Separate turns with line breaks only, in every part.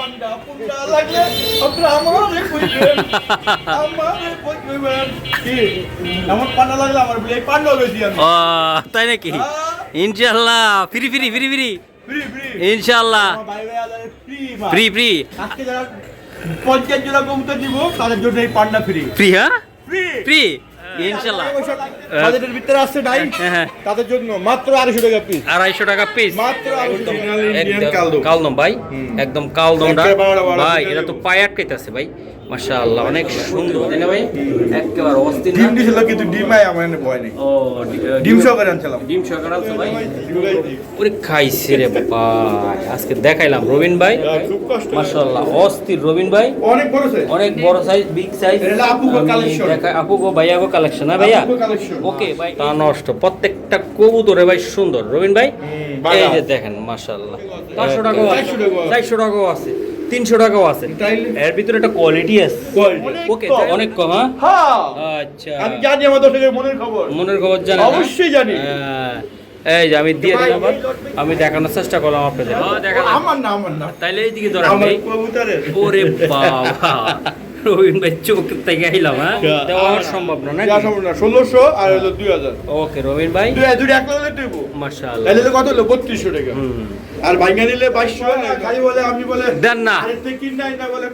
পান্ডা পুন্ডা লাগলে আপনারা আমারে কইবেন আমারে কইবেন কি আমার পান্ডা লাগলে আমার বলে পান্ডা বেশি আমি
ও তাই নাকি ইনশাআল্লাহ free free free free
free free
ইনশাআল্লাহ
আমার ভাই ভাই আলাদা ফ্রি
ফ্রি ফ্রি
আজকে যারা 50 জোড়া কবুতর দিব তাদের জন্য এই পান্ডা ফ্রি
ফ্রি হ্যাঁ
ফ্রি
ফ্রি ইনশাআল্লাহ
বাজেটের ভিতরে আছে ডাই
হ্যাঁ
তাদের জন্য মাত্র 250 টাকা পিস
250 টাকা পিস
মাত্র 250 ইন্ডিয়ান কালদম
কালদম ভাই একদম কালদমটা
একেবারে বড়
ভাই
বড়
এটা তো পায়ে আটকাইতেছে ভাই মাশাআল্লাহ অনেক সুন্দর তাই না ভাই একেবারে অস্থির
ডিম দিছিল কিন্তু ডিমাই আমার এনে ভয় নেই
ও
ডিম সহকারে আনছিলাম
ডিম সহকারে আছে ভাই ওরে খাইছে রে ভাই আজকে দেখাইলাম রবিন ভাই
খুব কষ্ট
মাশাআল্লাহ অস্থির রবিন ভাই
অনেক বড় সাইজ
অনেক বড় সাইজ বিগ সাইজ
এটা আপুগো কালেকশন
দেখা আপুগো ভাইয়াগো কালেকশন না ভাইয়া
আপুগো কালেকশন
ওকে ভাই তা নষ্ট প্রত্যেকটা কবুতরে ভাই সুন্দর রবিন ভাই এই যে
বাগা।
দেখেন মাশাআল্লাহ 500 টাকাও আছে
400 টাকাও আছে।
400 টাকাও আছে 300 টাকাও আছে
তাইলে?
এর ভিতরে একটা কোয়ালিটি আছে
কোয়ালিটি
ওকে অনেক কম হ্যাঁ
হ্যাঁ
আচ্ছা
আমি জানি আমার দর্শকের মনের খবর
মনের খবর জানেন না?
অবশ্যই জানি।
হ্যাঁ। এই যে আমি দিয়ে দিলাম আবার আমি দেখানোর চেষ্টা করলাম আপনাদের দেখালাম
আমার না
তাইলে এইদিকে ধরেন
আমার
ভাই
কবুতরের
ওরে বাবা রবিন ভাই চোখ থেকে আইলাম হ্যাঁ দেওয়া সম্ভব না নাকি
যা সম্ভব না 1600 আর হলো 2000
ওকে রবিন ভাই
দুই এক লাখ দেব
মাশাআল্লাহ
তাহলে কত হলো 3200 টাকা
হুম
আর ভাঙা নিলে 2200 খালি বলে আমি বলে
দেন না।
আরে তুই কিন নাই না বলে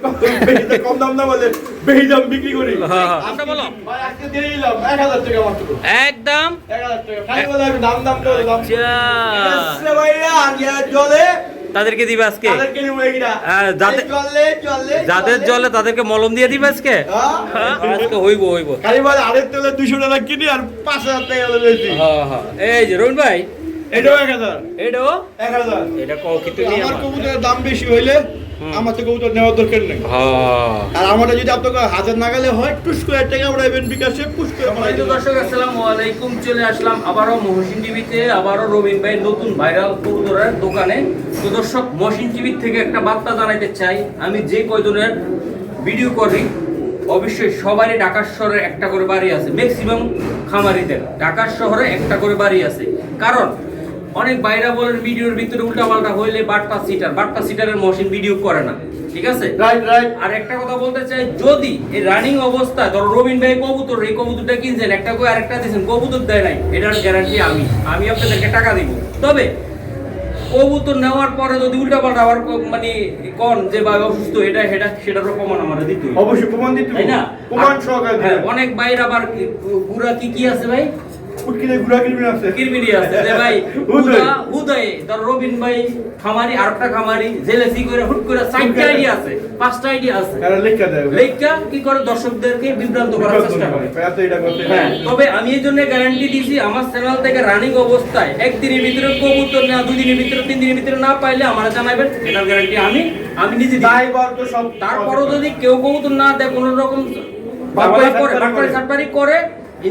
বেশি কম দাম না বলে বেশি দাম বিক্রি করি
হ্যাঁ, হ্যাঁ।
আজকে বলো ভাই আজকে দিয়ে দিলাম 1000 টাকা মাত্র
একদম
1000 টাকা খালি বলে আমি দাম করে দাম
আচ্ছা
ভাইয়া আগে জলে
তাদেরকে দিবে আজকে
তাদেরকে নিব এইটা
যাদের যাদের জলে তাদেরকে মলম দিয়ে দিবে আজকে হ্যাঁ, আজকে হইব হইব
খালি বলে আরেক তেলে 200 টাকা কিনি আর 5000 টাকা হলো বেশি
হ্যাঁ হ্যাঁ এই যে রবিন ভাই
এটাও 1000
এটাও
1000
এটা কও কি তুমি
আমার
আমার
কবুতরের দাম বেশি হইলে আমার তো কবুতর নেওয়ার দরকার নেই
হ্যাঁ
আর আমাদের যদি আপনাকে হাজার নাগালে হয় টুস করে টাকা উড়াইবেন বিকাশে পুশ করে
সম্মানিত দর্শক আসসালামু আলাইকুম চলে আসলাম আবারও মহসিন টিভিতে আবারও রবিন ভাই নতুন ভাইরাল কবুতরের দোকানে তো দর্শক মহসিন টিভি থেকে একটা বার্তা জানাইতে চাই আমি যে কয়জনের ভিডিও করি অবশ্যই সবারই ঢাকার শহরে একটা করে বাড়ি আছে ম্যাক্সিমাম খামারিদের ঢাকার শহরে একটা করে বাড়ি আছে কারণ অনেক বাইরা বলেন ভিডিওর ভিতরে উল্টাপাল্টা হইলে বাট্টা সিটারের মহসিন ভিডিও করে না ঠিক আছে
রাইট
আর একটা কথা বলতে চাই যদি এই রানিং অবস্থায় ধরো রবিন ভাই কবুতর এই কবুতরটা কিনছেন একটা করে আরেকটা দিয়েছেন কবুতর দেয় নাই এটার গ্যারান্টি আমি আপনাদেরকে টাকা দিব তবে কবুতর নেওয়ার পরে যদি উল্টাপাল্টা আবার মানে কোন যে ভাই অসুস্থ এটা সেটারও প্রমাণ আমাদের দিতে হবে
অবশ্যই প্রমাণ দিতে
তাই না
প্রমাণ সহকারে
হ্যাঁ,
দিবেন
অনেক বাইরে আবার গুড়া কি আছে ভাই
উটকিলে ঘুরা কিনবেন আছে
কিরমিরি আছে যে ভাই উদয় ধর রবিন ভাই খামারি আরেকটা খামারি জেলেসি করে হুট করে 4টা আইডিয়া আছে 5টা আইডিয়া আছে
এরা লেখা দেয়
লেখা কি করে দর্শকদেরকে বিভ্রান্ত করার চেষ্টা করে
এত এটা করতে
হ্যাঁ তবে আমি এই জন্য গ্যারান্টি দিছি আমার চ্যানেল থেকে রানিং অবস্থায় একদিনের ভিতরে কবুতর না দুই দিনের ভিতরে 3 দিনের ভিতরে না পাইলে আমারে জানাবেন এটার গ্যারান্টি আমি নিজে দিই
ড্রাইভার তো সব
তারপরও যদি কেউ কবুতর না দেয় কোনো রকম বাটপারি করে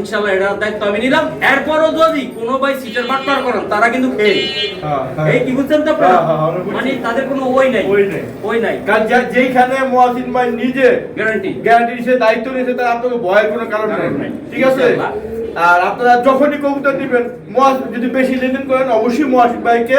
ইনশাআল্লাহ এটার দায়িত্ব আমি নিলাম এরপরও যদি কোনো ভাই সিটার বাটপার করেন তারা কিন্তু ফেল এই কি বুঝছেন তো আপনারা মানে তাদের কোনো ওই নাই
কারণ যেইখানে মুয়াজ্জিন ভাই নিজে
গ্যারান্টি
সে দায়িত্ব নিয়েছে তার আপনাকে ভয়ের কোনো কারণ নেই ঠিক আছে
ইনশাআল্লাহ।
আর আপনারা যখনই কবুতর দিবেন যদি বেশি লেনদেন করেন অবশ্যই মুয়াজ্জিন ভাইকে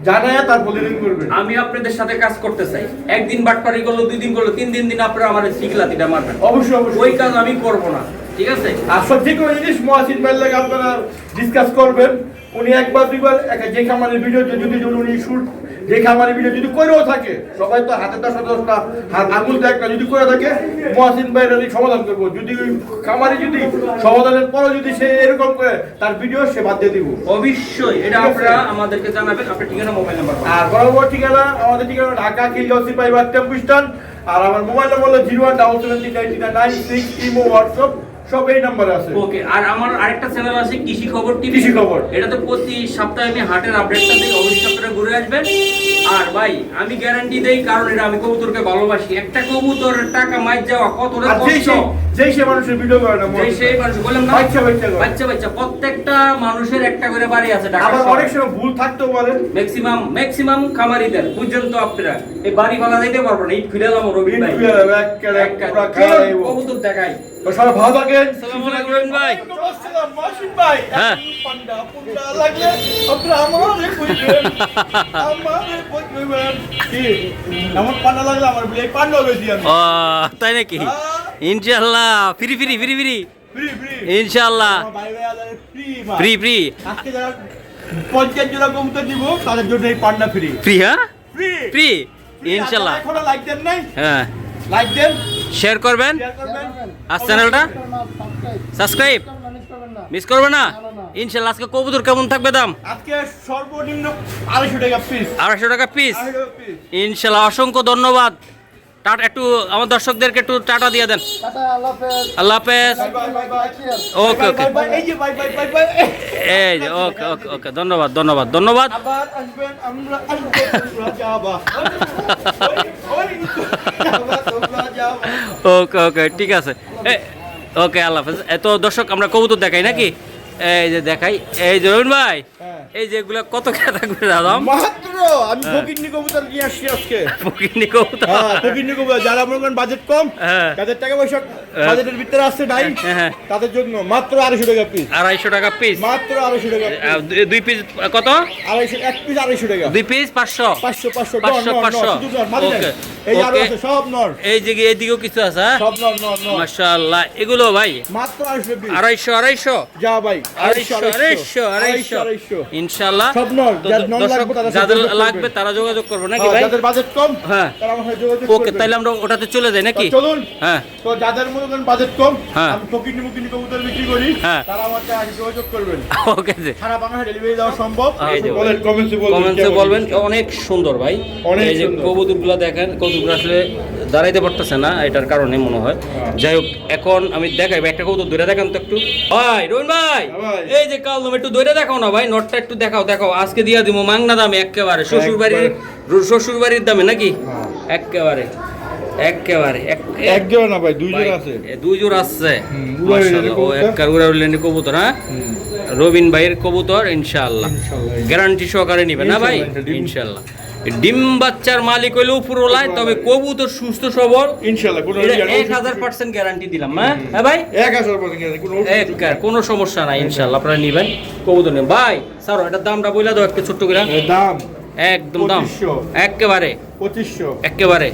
জানায়া তারপর লেনদেন করবেন
আমি আপনাদের সাথে কাজ করতে চাই একদিন বাটপারি করলো 2 দিন করলো 3 দিন আপনারা আমার শিখলাতিটা মারবেন
অবশ্যই
ওই কাজ আমি করব না ঠিক আছে
আর সব যে কোনো জিনিস মুয়াজ্জিন ভাইয়ের লাগে আপনারা ডিসকাস করবেন উনি একবার দুইবার যে খামারের ভিডিও যদি উনি শুট যে খামারের ভিডিও যদি করেও থাকে সবাই তো হাতে 10-10টা হাত আঙুল একটা যদি করে থাকে মুয়াজ্জিন ভাইয়ের আমি সমাধান করবো যদি ওই খামারে যদি সমাধানের পরও যদি সে এরকম করে তার ভিডিও সে বাদ দিয়ে দিব
অবশ্যই এটা আপনারা আমাদেরকে জানাবেন আপনার ঠিকানা মোবাইল নাম্বার
আর বরাবর ঠিকানা আমাদের ঠিকানা ঢাকা খিলগাঁও পাইবার টেম্পু স্ট্যান্ড আর আমার মোবাইল নম্বর হলো 017739996 ইমো হোয়াটসঅ্যাপ সব এই নাম্বারে আছে
ওকে আর আমার আরেকটা চ্যানেল আছে কৃষি খবর টিভি
কৃষি খবর।
এটা তো প্রতি সপ্তাহে আমি হাটের আপডেটটা দিই অবশ্যই আপনারা ঘুরে আসবেন আর ভাই আমি গ্যারান্টি দেই কারণ এটা আমি কবুতরকে ভালোবাসি একটা কবুতরের টাকা মাইর যাওয়া কতটা
আর
কষ্ট
যেই সে মানুষের ভিডিও করে না
সেই মানুষ বললাম না
বাচ্চা বাচ্চা করে।
বাচ্চা প্রত্যেকটা মানুষের একটা করে বাড়ি আছে ঢাকা
আবার
শহরে।
অনেক সময় ভুল থাকতেও পারে
ম্যাক্সিমাম খামারিদের বুঝছেন তো আপনারা এই বাড়ি ভাড়া দিতে পারবো না ইট ফিরে যাবো রবি ভাই
পুরা খাওয়া
কবুতর দেখাই
তো সবাই ভালো থাকেন।
আসসালামু আলাইকুম রবিন ভাই।
আসসালাম মাসুদ ভাই।
হ্যাঁ।
পান্ডা পুন্ডা লাগলে আপনারা আমারে কইবেন, আমারে কইবেন। কি এমন পান্ডা লাগলে আমার বলে পান্ডা লইছি আমি।
ও তাই নাকি? ইনশাআল্লাহ free free free free
free free
ইনশাআল্লাহ
আমার ভাই ভাই আলাদা ফ্রি
ফ্রি ফ্রি
আজকে যারা 50 জোড়া কবুতর দিব তাদের জন্য এই পান্ডা ফ্রি
ফ্রি হ্যাঁ
ফ্রি
ফ্রি ইনশাআল্লাহ।
এখনো লাইক দেন নাই?
হ্যাঁ
লাইক দেন,
শেয়ার করবেন
শেয়ার করবেন।
আর চ্যানেলটা সাবস্ক্রাইব মিস করবে না ইনশাআল্লাহ। আজকে কবুতর কেমন থাকবে দাম?
আজকে সর্বনিম্ন 250 টাকা পিস।
250 টাকা পিস
250 টাকা পিস।
ইনশাআল্লাহ। অসংখ্য ধন্যবাদ। টাটা একটু আমার দর্শকদেরকে একটু টাটা দিয়ে দেন। আল্লাহ হাফেজ।
Bye bye bye.
Okay okay
bye bye. এই যে বাই বাই বাই বাই।
এই যে ওকে ওকে ওকে ধন্যবাদ ধন্যবাদ ধন্যবাদ।
আবার আসবেন, আমরা আসবো, তোমরা যাবা। ওই তোমরা যাবা।
ওকে ওকে ঠিক আছে। ওকে আল্লাহ হাফেজ। এত দর্শক আমরা কবুতর দেখাই নাকি? এই যে দেখাই, এই যে রবিন ভাই,
হ্যাঁ।
এই যে এগুলো কত টাকা থাকবে দাম?
মাত্র আমি ফকিন্নি কবুতর নিয়ে আসছি আজকে।
ফকিন্নি কবুতর।
হ্যাঁ, ফকিন্নি কবুতর যারা মনে করেন বাজেট কম,
হ্যাঁ।
যাদের টাকা পয়সা বাজেটের ভিতরে আসছে নাই,
হ্যাঁ।
তাদের জন্য মাত্র 250 টাকা পিস।
250 টাকা পিস।
মাত্র 250 টাকা পিস।
দুই পিস কত?
250 এক পিস 250 টাকা।
দুই পিস 500
500 500
500
নর,
500
শুধু নর, মারি নাই।
ওকে
এই যে আরো
ওকে।
আছে সব নর।
এই যে এইদিকেও কিছু আছে হ্যাঁ?
সব নর নর নর।
মাশাআল্লাহ। এগুলো ভাই
মাত্র 250 পিস।
250
যা ভাই
250 ইনশাআল্লাহ।
সব নর,
তো
যার নর
দর্শক
লাগবে তারা
যাদের
যোগাযোগ করবে।
লাগবে তারা যোগাযোগ করবে নাকি
হ্যাঁ,
ভাই?
যাদের বাজেট কম,
হ্যাঁ।
তারা আমার সাথে যোগাযোগ
ওকে
করবে।
তাইলে আমরা ওটাতে চলে যাই নাকি?
তো চলুন।
হ্যাঁ
তো যাদের মনে করেন বাজেট কম,
হ্যাঁ।
আমি ফকিন্নি মুকিন্নি কবুতর বিক্রি করি,
হ্যাঁ।
তারা আমার সাথে আগে যোগাযোগ করবেন।
ওকে যে
সারা বাংলাদেশে ডেলিভারি দেওয়া সম্ভব।
এই যে
বলেন, কমেন্টসে বলবেন।
কমেন্টসে
কেমন
বলবেন।
জিনিস?
অনেক সুন্দর ভাই।
অনেক
এই যে
সুন্দর।
কবুতরগুলো দেখেন, কবুতরগুলো আসলে দাঁড়াইতে পারতেছে না, এটার কারণে মনে হয়। যাই হোক, এখন আমি দেখাই ভাই, একটা কবুতর ধরে দেখান তো একটু। ভাই রবিন ভাই,
হ্যাঁ ভাই।
এই যে কালদম একটু ধরে দেখাও না ভাই, নটটা একটু দেখাও দেখাও। আজকে দিয়া দিব মাংনা দামে একেবারে, শ্বশুর বাড়ির দামে নাকি?
হ্যাঁ।
একেবারে একেবারে
এক জোড়া না ভাই, দুই জোড়া আছে।
দুই জোর আছে।
উড়াউড়ি
মাশাআল্লাহ, ও
কবুতর।
একবার উড়াউড়ি কবুতর হ্যাঁ? রবিন ভাইয়ের কবুতর ইনশাআল্লাহ।
ইনশাআল্লাহ।
গ্যারান্টি সহকারে নিবে না ভাই?
ইনশাআল্লাহ, ডিম-
ইনশাআল্লাহ। ডিম বাচ্চার মালিক হইলে উপরওয়ালায়, তবে কবুতর সুস্থ সবল,
ইনশাআল্লাহ কোনো
এটা
রিয়াল-
1000% গ্যারান্টি দিলাম। হ্যাঁ ভাই,
1000% গ্যারান্টি, কোনো
একবার কোনো সমস্যা নাই ইনশাআল্লাহ। আপনারা নিবেন কবুতর নেবেন ভাই। স্যার এটার দামটা বইলা দাও একটু ছোট্ট করে।
এর দাম
একদম দাম
2500
একেবারে
2500।
একেবারে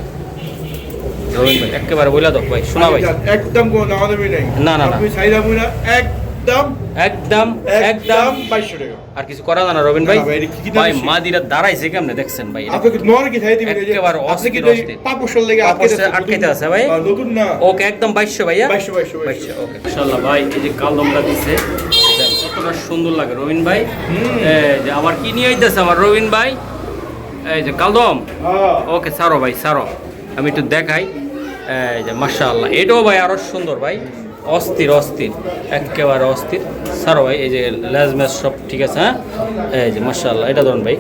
রবিন ভাই একেবারে বইলা দাও ভাই, শোনা ভাই।
একদম কোনো দাম দামি নাই।
না, না, না।
আপনি চাইরা মুইরা একদম
একদম একদম
2200 টাকা।
আর কিছু করা যায় না রবিন ভাই?
না ভাই, এটা কি দাম
ভাই
বেশি?
মাদিরা দাঁড়াইছে কেমনে দেখছেন ভাই? এটা
আপনি কি নর কি চাই দিবেন?
একেবারে
আপনি কি
অস্থির,
ওই
অস্থির।
পাপোশের লেগে
পাপোশে আটকাইতে আছে ভাই?
নতুন না।
ওকে একদম 2200 ভাইয়া।
2200
ওকে ইনশাআল্লাহ ভাই। এই যে কালদমটা দিছে, দেখ কতটা সুন্দর লাগে রবিন ভাই। এই যে আবার কি নিয়ে আইতাছে আমার রবিন ভাই, এই যে কালদম।
হ্যাঁ।
ওকে ছাড়ো ভাই ছাড়ো, আমি একটু দেখাই। এই যে মাশাআল্লাহ, এটাও ভাই আরো সুন্দর ভাই, অস্থির অস্থির একেবারে অস্থির। ছাড়ো ভাই, এই যে লেজ ম্যাচ সব ঠিক আছে হ্যাঁ? এই যে মাশাআল্লাহ, এটা ধরেন ভাই,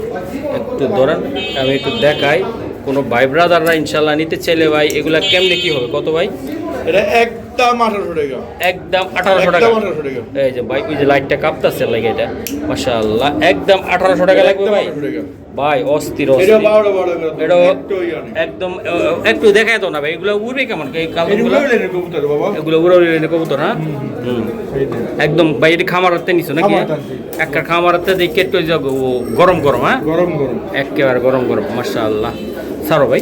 একটু ধরেন, আমি একটু দেখাই। কোনো ভাই ব্রাদাররা ইনশাআল্লাহ নিতে চাইলে ভাই এগুলা কেমনে কি হবে কত ভাই?
এটা একদম 1800 টাকা।
একদম 1800 টাকা।
একদম 1800 টাকা।
এই যে ভাই, ওই যে লাইটটা কাঁপতাছে লাগে, এটা মাশাআল্লাহ একদম 1800 টাকা লাগবে ভাই।
1800 টাকা।
ভাই অস্থির
এটা
অস্থির।
12
এটাও
একটু ইয়া নেই।
একদম একটু দেখাই তো না ভাই, এগুলো উড়বে কেমন এই
এগুলো
কালগুলো?
হইলেন কবুতর বাবা।
এগুলো উড়ে উড়ে কবুতর হ্যাঁ? হুম। একদম ভাই, এটা খামার হাতে নিছো নাকি?
খামার হাতে।
একটা খামার হাতে দেখে একটু ওই যে গরম গরম হ্যাঁ?
গরম গরম।
একেবারে গরম গরম মাশাআল্লাহ। ছাড়ো ভাই,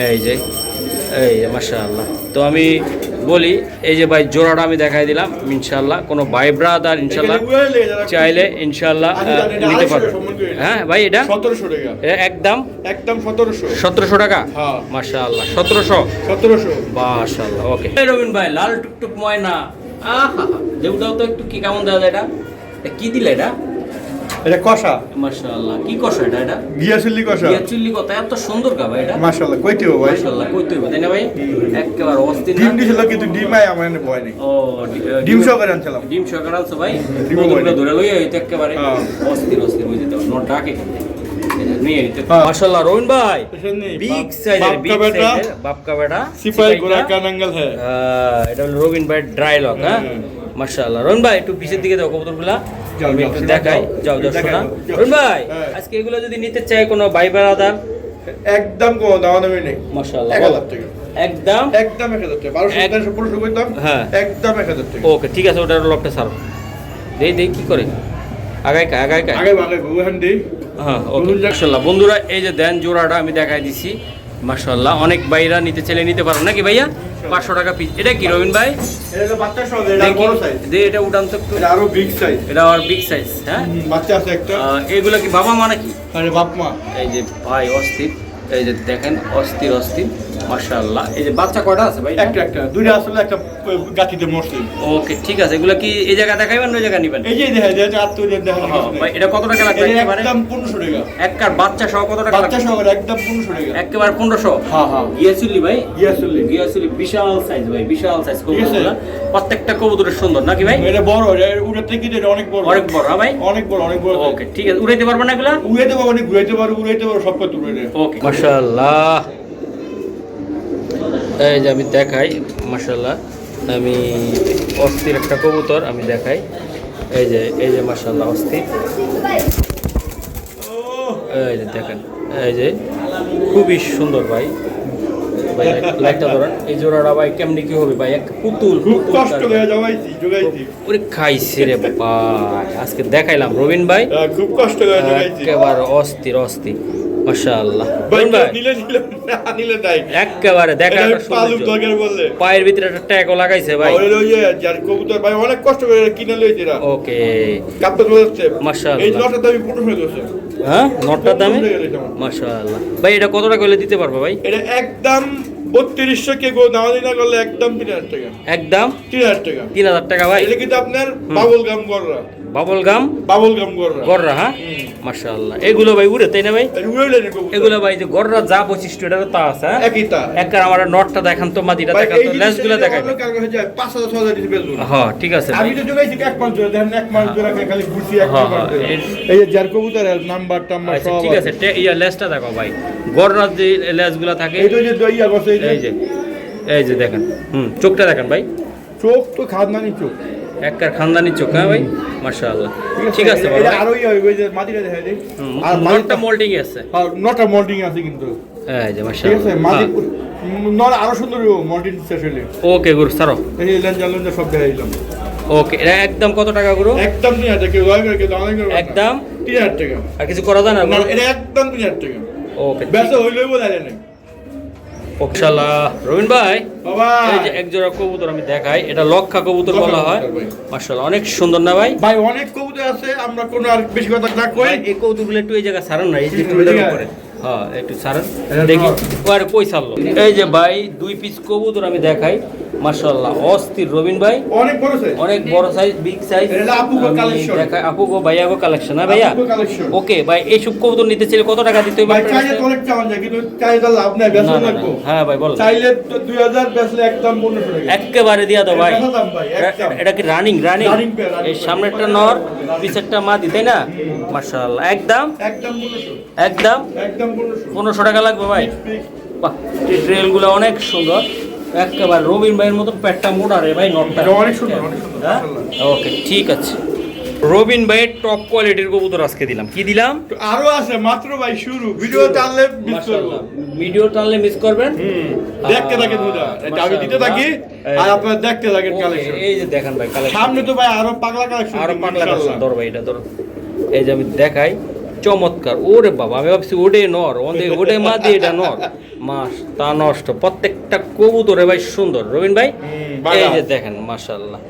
এই যে মাশাআল্লাহ। তো আমি বলি, এই যে ভাই জোড়াটা আমি দেখাই দিলাম ইনশাআল্লাহ। কোনো ভাই ব্রাদার ইনশাআল্লাহ চাইলে ইনশাআল্লাহ নিতে পারবে। হ্যাঁ ভাই, এটা
1700 টাকা।
একদম
একদম 1700।
1700 টাকা।
হ্যাঁ।
মাশাআল্লাহ 1700।
1700।
মাশাআল্লাহ ওকে। এই রবিন ভাই, লাল টুকটুক ময়না, আহা দেউটাও তো একটু কি কেমন দাদা? এটা কি দিলে এটা?
এটা কষা।
মাশাআল্লাহ, কি কষা এটা? এটা
গিয়া চিল্লি কষা।
বিয়া চুল্লি কত এত সুন্দর কা ভাই এটা?
মাশাআল্লাহ, কইতেও ভাই।
মাশাআল্লাহ, কই তুই তাই না ভাই? একেবারে অস্থির না?
ডিম দিছিল কিন্তু ডিমাই আমার এনে ভয় নেই।
ও
ডিম সহকারে আনছিলাম।
ডিম সহকারে আনছো ভাই?
ডিম
কতগুলো
ভয়
ধরে লইয়া হইতো একেবারে
হ্যাঁ।
অস্থির অস্থির হয়ে যেত। নোট ডাকে কিন্তু নিয়ে হইতো।
হ্যাঁ।
মাশাআল্লাহ রবিন ভাই,
এখানে
বিগ
বাপ-
সাইজের,
বাপ
বিগ
का बेटा,
সাইজের বাপ কা বেটা
সিপাহি গোরা কা নাঙ্গল হ্যায়।
এটা হলো রবিন ভাই ড্রাইলগ হ্যাঁ?
হুম।
মাশাআল্লাহ। রবিন ভাই একটু পিছের দিকে দাও কবুতরগুলা,
যাও,
আমি
যাও,
একটু
শোনা,
দেখাই।
যাও।
যাও যাও শোনা।
দেখাও, যাও।
রবিন ভাই
হ্যাঁ।
আজকে এগুলো যদি নিতে চাই কোনো ভাই ব্রাদার,
একদম কোনো দামাদামি নেই।
মাশাআল্লাহ
1000 টাকা
একদম
একদম 1000 টাকা 1200 করতাম
হ্যাঁ
একদম 1000 টাকা।
ওকে ঠিক আছে, ওটার লকটা ছাড়ো। দেই কি করে আগাই
আগে গুহান দেই।
হ্যাঁ ওকে মাশাআল্লাহ বন্ধুরা, এই যে দেন জোড়াটা আমি দেখাই দিছি। মাশাআল্লাহ অনেক ভাইরা নিতে চাইলে নিতে পারো নাকি ভাইয়া? 500 টাকা পিস। এটা কি রবিন ভাই?
এটা তো বাচ্চা সহ, এটা বড় সাইজ।
এটা উঠান তো একটু।
এটা আরো বিগ সাইজ।
এটা আর বিগ সাইজ। হ্যাঁ
বাচ্চা আছে একটা।
এগুলা কি বাবা মা নাকি?
আরে বাপ মা।
এই যে ভাই অস্থির, এই যে দেখেন অস্থির মাশাআল্লাহ। এই যে বাচ্চা কয়টা আছে ভাই?
একটা দুইটা আসলে একটা গাটিতে মরছে।
ওকে ঠিক আছে, এগুলা কি এই জায়গা দেখাইবেন না ওই জায়গা নিবেন?
এই যে দেখা আত্মীয়দের দেখা
ভাই এটা কত টাকা লাগবে একেবারে?
একদম 1500 টাকা।
একবার বাচ্চা সহ কত টাকা লাগবে?
বাচ্চা সহ একদম 1500 টাকা।
একেবারে 1500।
হ্যাঁ হ্যাঁ
গিয়াসুলি ভাই,
গিয়াসুলি
বিশাল সাইজ ভাই, বিশাল সাইজ কবুতরগুলা। প্রত্যেকটা কবুতরের সুন্দর নাকি ভাই?
এটা বড়, এটা উড়ে থেকে এটা অনেক বড়।
অনেক বড় হ্যাঁ ভাই?
অনেক বড়।
ওকে ঠিক আছে, উড়াইতে পারবেন না এগুলা?
উড়াইতে পারবো না, উড়াইতে পারবো সব কিছু উড়াইতে।
ওকে মাশাআল্লাহ। এই যে আমি দেখাই মাশাআল্লাহ, আমি অস্থির একটা কবুতর আমি দেখাই। এই যে মাশাআল্লাহ অস্থির। এই যে দেখেন, এই যে খুবই সুন্দর ভাই। ভাই লাইটটা ধরেন। এই জোড়াটা ভাই কেমনি কি হবে ভাই? এক পুতুল
খুব কষ্ট করে জোগাইছি।
ওরে খাইছে রে ভাই, আজকে দেখাইলাম রবিন ভাই।
খুব কষ্ট করে জোগাইছি।
একেবারে অস্থির মাশাআল্লাহ।
ভাই নিলে নাই
একেবারে দেখা পায়ের ভিতরে একটা ট্যাগও লাগাইছে ভাই।
যার কবুতর ভাই অনেক কষ্ট করে কিনে লইছে।
ওকে
কাপটা চলে
মাশাআল্লাহ।
এই নটার দামি 1500 টাকা।
হ্যাঁ নটার দামে মাশাআল্লাহ। ভাই এটা কত টাকা হলে দিতে পারবে ভাই?
এটা একদম 3200 কে গো দাম দিনা করলে একদম 3000 টাকা।
একদম
3000 টাকা।
3000 টাকা ভাই।
এটা কিন্তু আপনার বাবুল গাম গররা।
Bubble gum গররা। হ্যাঁ মাশাআল্লাহ। এগুলো ভাই উড়ে তাই না ভাই? এগুলো ভাই যে গররা যা বৈশিষ্ট্য এটা তা আছে। হ্যাঁ
একই তা।
একবার আমার নটটা দেখান তো, মাদিটা দেখান তো, লেজগুলো দেখাই।
5000 দিতে বেচবো।
হ্যাঁ ঠিক আছে
আমি তো জোগাইছি এক মাস ধরে, দেখেন এক মাস ধরে খালি ঘুরছি এক মাস ধরে। এই যে যার কবুতরের নাম্বার টাম্বার
আচ্ছা
সব
ঠিক আছে। ইয়া লেজটা দেখো ভাই, গররার যে লেজগুলো থাকে।
এই তো যে দইয়া গছে
এই যে দেখেন, চোখটা দেখেন ভাই।
চোখ তো খাদনানি চোখ,
একবার খানদানি চোখ। হ্যাঁ ভাই মাশাআল্লাহ। ঠিক আছে ভাই।
এটা আরো ওই যে মাটিটা দেখাই দেই।
আর নটটা মোল্ডিং আছে।
আর নটটা মোল্ডিং আছে কিন্তু।
এই যে
ঠিক
মাশাআল্লাহ।
আছে মাটি নর আরো সুন্দর মোল্ডিং শেষলে।
ওকে গুরু সারো।
এই লেঞ্জা সব দেখাই দিলাম।
ওকে এটা একদম কত টাকা গুরু?
একদম 3000 টাকা। রয় করে দাম
একদম
3000 টাকা।
আর কিছু করা যায় না?
না এটা একদম 3000 টাকা।
ওকে
বেশি হইলই বলা যায় না।
মাশাআল্লাহ রবিন ভাই,
বাবা
এই যে এক জোড়া কবুতর আমি দেখাই, এটা লক্ষা কবুতর বলা হয়। মাশাআল্লাহ অনেক সুন্দর না ভাই?
ভাই অনেক কবুতর আছে, আমরা কোনো আর বেশি কথা না কই।
এই কবুতরগুলো একটু এই জায়গা ছাড়েন না, এই যে টুলের উপরে। হ্যাঁ একটু ছাড়েন দেখি। আরে কই ছাড়লো? এই যে ভাই 2 পিস কবুতর আমি দেখাই। মাশাআল্লাহ অস্থির রবিন ভাই,
অনেক বড় সাইজ,
অনেক বড় সাইজ, বিগ সাইজ।
এটা আপুগো কালেকশন
দেখাই। আপুগো ভাইয়াগো কালেকশন। না ভাইয়া?
আপুগো কালেকশন।
ওকে ভাই, এই সব কবুতর নিতে চাইলে কত টাকা দিতে হবে?
ভাই চাইলে তো অনেক চাওয়া যায়, কিন্তু চাইলে লাভ নাই, বেশি লাগবে।
হ্যাঁ ভাই বল।
চাইলে 2000 বেচলে একদম 1500 টাকা।
একেবারে দিয়া দাও ভাই।
একদম
এটা কি রানিং? এই সামনেরটা নর, পিছেরটা মাদি, তাই না? মাশাআল্লাহ একদম 1500 টাকা লাগবে ভাই। বাহ, এই ট্রেলগুলো অনেক সুন্দর। একেবারে রবিন ভাইয়ের মতো পেটটা মোটা রে ভাই, নটটা
অনেক সুন্দর, অনেক সুন্দর।
ওকে ঠিক আছে। রবিন ভাইয়ের টপ কোয়ালিটির কবুতর আজকে দিলাম। কি দিলাম?
আরো আছে মাত্র ভাই শুরু। ভিডিও টানলে মিস করব।
ভিডিও টানলে মিস করবেন।
দেখতে থাকেন দুটা, আমি দিতে থাকি আর আপনারা দেখতে থাকেন কালেকশন।
এই যে দেখেন ভাই কালেকশন,
সামনে তো ভাই আরো পাগলা কালেকশন,
আরো পাগলা কালেকশন। ধর ভাই এটা ধর। এই যে আমি দেখাই, চমৎকার। ওরে বাবা, আমি ভাবছি ওডে নর, ওডে মাদি, এটা নর। মাস তা নষ্ট, প্রত্যেকটা কবুতরে ভাই সুন্দর। রবিন ভাই এই যে দেখেন মাশাআল্লাহ।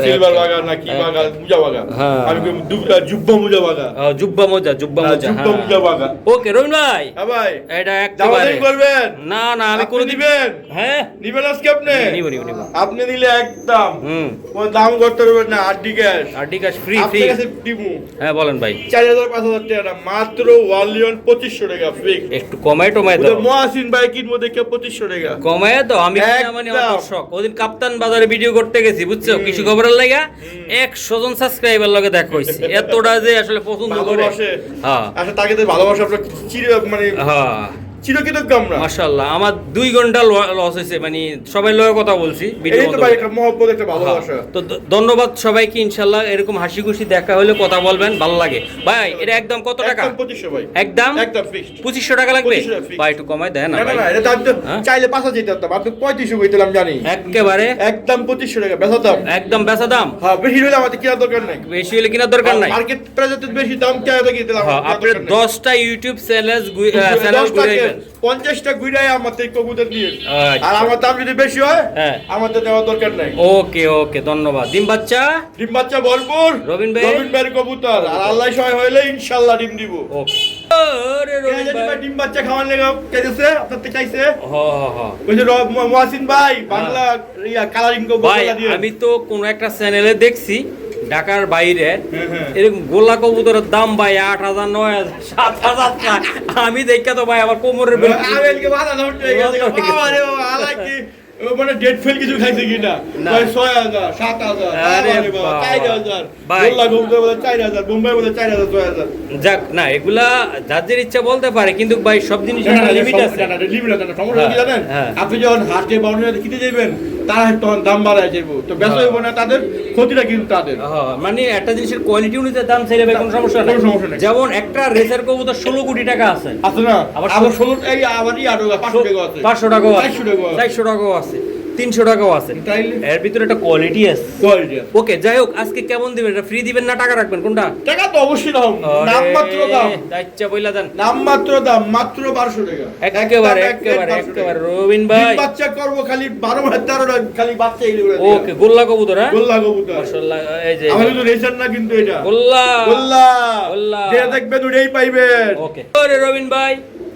সিলভার বাগা নাকি বাগা মুজা বাগা?
হ্যাঁ
আমি দুটা জুব্বা মুজা বাগা।
জুব্বা মোজা
জুব্বা মুজা বাগা।
ওকে রবিন ভাই,
হ্যাঁ ভাই
এটা একেবারে
করবেন।
না আমি করে
দিবেন।
হ্যাঁ
নিবেন আজকে আপনি?
নিব।
আপনি নিলে একদম কোন দাম করতে পারবেন না। RD cash
free.
আপনার কাছে দিমু।
হ্যাঁ বলেন ভাই।
4000 5000 টাকা মাত্র 1,2500 টাকা ফিক্স।
একটু কমাই দাও।
মহাসিন ভাই কিনবো দেখে 2500 টাকা
কমাই দাও। আমি মানে দর্শক ওদিন কাপ্তান বাজারে ভিডিও করতে গেছি, বুঝছো? কিছু খবরের লাগা 100 জন সাবস্ক্রাইবার লগে দেখা হইছে। এতটা যে আসলে পছন্দ করে।
হ্যাঁ আচ্ছা, তাকে তো ভালোবাসা আপনার মানে
হ্যাঁ
চিরকৃতজ্ঞ আমরা।
মাশাআল্লাহ আমার 2 ঘন্টা লস হয়েছে, মানে সবাই লয়ে কথা বলছি
এই তো ভাই একটা মহব্বত, একটা ভালোবাসা।
তো ধন্যবাদ সবাইকে, ইনশাআল্লাহ এরকম হাসি খুশি দেখা হলে কথা বলবেন, ভালো লাগে। ভাই এটা একদম কত টাকা?
একদম 2500 ভাই।
একদম
ফিক্সড
2500 টাকা লাগবে
2500 fixed।
ভাই, একটু কমাই দেন না
না
ভাই।
না এটা দাম তো
হ্যাঁ?
চাইলে 5000 যেতে হতো, আপনি 3500 কইতেলাম জানি।
একেবারে
একদম 2500 টাকা বেচা দাম।
একদম বেচা দাম।
হ্যাঁ, বেশি হলে আমাদের কেনার দরকার নাই।
বেশি হলে কিনার দরকার নাই।
মার্কেট প্রাইসে তো বেশি দাম কেন তো কিনতে
হ্যাঁ, আপনি 10টা ইউটিউব চ্যানেল ঘুরাইবেন।
50টা ঘুরাই আমাদের কবুতর দিয়ে।
আচ্ছা।
আর আমার দাম যদি বেশি হয়
হ্যাঁ।
আমাদের দেওয়ার দরকার নাই।
ওকে ওকে, ধন্যবাদ। ডিম বাচ্চা
ডিম বাচ্চা ভরপুর
রবিন ভাই।
রবিন ভাইয়ের কবুতর, আর আল্লাহ সহায় হইলে ইনশাআল্লাহ ডিম দিব।
ওকে। আরে রবিন ভাই,
ডিম বাচ্চা খাওয়ার লেগে চাইছে, আপনার থেকে চাইছে।
হ্যাঁ।
ওই যে মহাসিন ভাই বাংলা কালারিং
ভাই আমি তো কোন একটা চ্যানেলে দেখছি ঢাকার বাইরে এরকম গোলা কবুতরের দাম ভাই 8000, 9000, 7000 টাকা। আমি দেখা তো ভাই আমার কোমরের বেল
আবেলকে বাধা ধরতে গেছে। আরে বাবা আলাকি মানে ডেট ফেল কিছু খাইছে কিনা?
না।
ভাই 6000, 7000,
আরে
আরে বাবা
বাবা।
4000,
ভাই।
গোল্লা কবুতর বলে 4000, বোম্বাই বলে 4000, 6000।
যাক না, এগুলা যাদের ইচ্ছা বলতে পারে, কিন্তু ভাই সব জিনিসের লিমিট আছে।
সমস্যা কি জানেন?
হ্যাঁ।
আপনি যখন হাটে বাউন্ডারি কিনতে যাবেন তারা তখন দাম বাড়ায় যাইব, তো বেচা হইব না, তাদের ক্ষতিটা কিন্তু তাদের।
হ্যাঁ, মানে একটা জিনিসের কোয়ালিটি অনুযায়ী দাম চাইলে ভাই কোনো সমস্যা নাই।
কোনো সমস্যা নেই।
যেমন একটা রেসার কবুতর 16 কোটি টাকা আছে,
আছে না?
আবার
আবার 16 এই আবার 500 টাকা আছে,
500 টাকাও আছে,
400 টাকাও আছে।
400 টাকাও আছে, 300 টাকাও আছে।
তাইলে
এর ভিতরে একটা কোয়ালিটি আছে।
কোয়ালিটি আছে।
ওকে, যাই হোক, আজকে কেমন দিবেন? এটা ফ্রি দিবেন না টাকা রাখবেন, কোনটা?
টাকা তো অবশ্যই দাম, নামমাত্র দাম,
আচ্ছা বইলা দেন।
নামমাত্র দাম মাত্র 1200 টাকা।
একেবারে রবিন ভাই।
ডিম বাচ্চা করব খালি 12 মাস 13টা খালি বাচ্চা এগুলো।
ওকে, গোল্লা কবুতর। হ্যাঁ,
গোল্লা কবুতর
মাশাআল্লাহ। এই যে
আমাদের তো রেসার না কিন্তু এটা
গোল্লা
গোল্লা,
গোল্লা।
যেটা দেখবেন ওটাই পাইবেন।
ওকে, আরে রবিন ভাই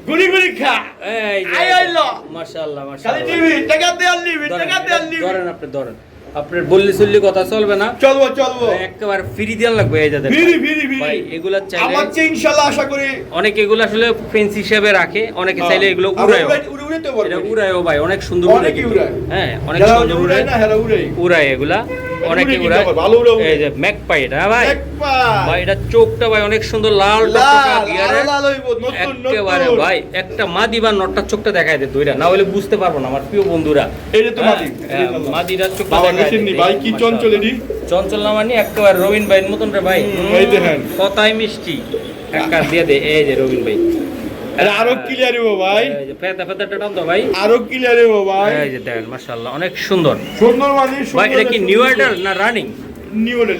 গুলি গুলি খা
এই যে
আই আইলো
মাশাআল্লাহ
খালি
মাশাআল্লাহ।
টিভি টাকা দিয়ে নিবি, টাকা দিয়ে নিবি।
ধরেন আপনি ধরেন, আপনার বললি চললি কথা চলবে না,
চলবো চলবো,
একেবারে ফ্রি দেওয়া লাগবে। এই যাদের
ফিরি ফিরি ফিরি
ভাই এগুলা চাইলে
আমার চেয়ে ইনশাআল্লাহ আশা করি
অনেকে এগুলো আসলে ফেন্স হিসেবে রাখে, অনেকে চাইলে এগুলো
আমরা
উড়ায়।
উড়ে তো বলবো।
এটা উড়ায়ও ভাই, অনেক সুন্দর উড়ায়
অনেকেই
কিন্তু।
উড়ায়।
হ্যাঁ, অনেক
যারা
সুন্দর
উড়ায়
উড়ায়
না হেরা উড়াই।
উড়ায় এগুলা, অনেকে
উড়ে
উড়ায়।
কিন্তু ভালো উড়ে উড়ে।
এই যে ম্যাকপাই এটা ভাই,
একবার
ভাই এটা চোখটা ভাই অনেক সুন্দর লাল
লাল
টকটকা গিয়ারে।
লাল হইব নতুন
একেবারে
নতুন
ভাই একটা মাদি বা নটটার চোখটা দেখায় দে দুইটা, না হলে বুঝতে পারবো না আমার প্রিয় বন্ধুরা।
এইটা তো মাদি
হ্যাঁ, মাদিটার চোখটা
বাবা
দেখায়
মেশিন
দে।
নি ভাই কি চঞ্চল এডি।
চঞ্চল না মানে একেবারে রবিন ভাইয়ের মতন রে ভাই।
এই দেখেন
কথাই মিষ্টি, একটা দিয়ে দে। এই যে রবিন ভাই,
এটা আরো ক্লিয়ার হইব ভাই,
এই যে ফেতা ফেতাটা টান দাও ভাই।
আরো ক্লিয়ার হইব ভাই।
এই যে দেখেন মাশাআল্লাহ অনেক সুন্দর
সুন্দর মাদি
ভাই।
সুন্দর।
এটা কি নিউ অর্ডার না রানিং?
নিউ অর্ডার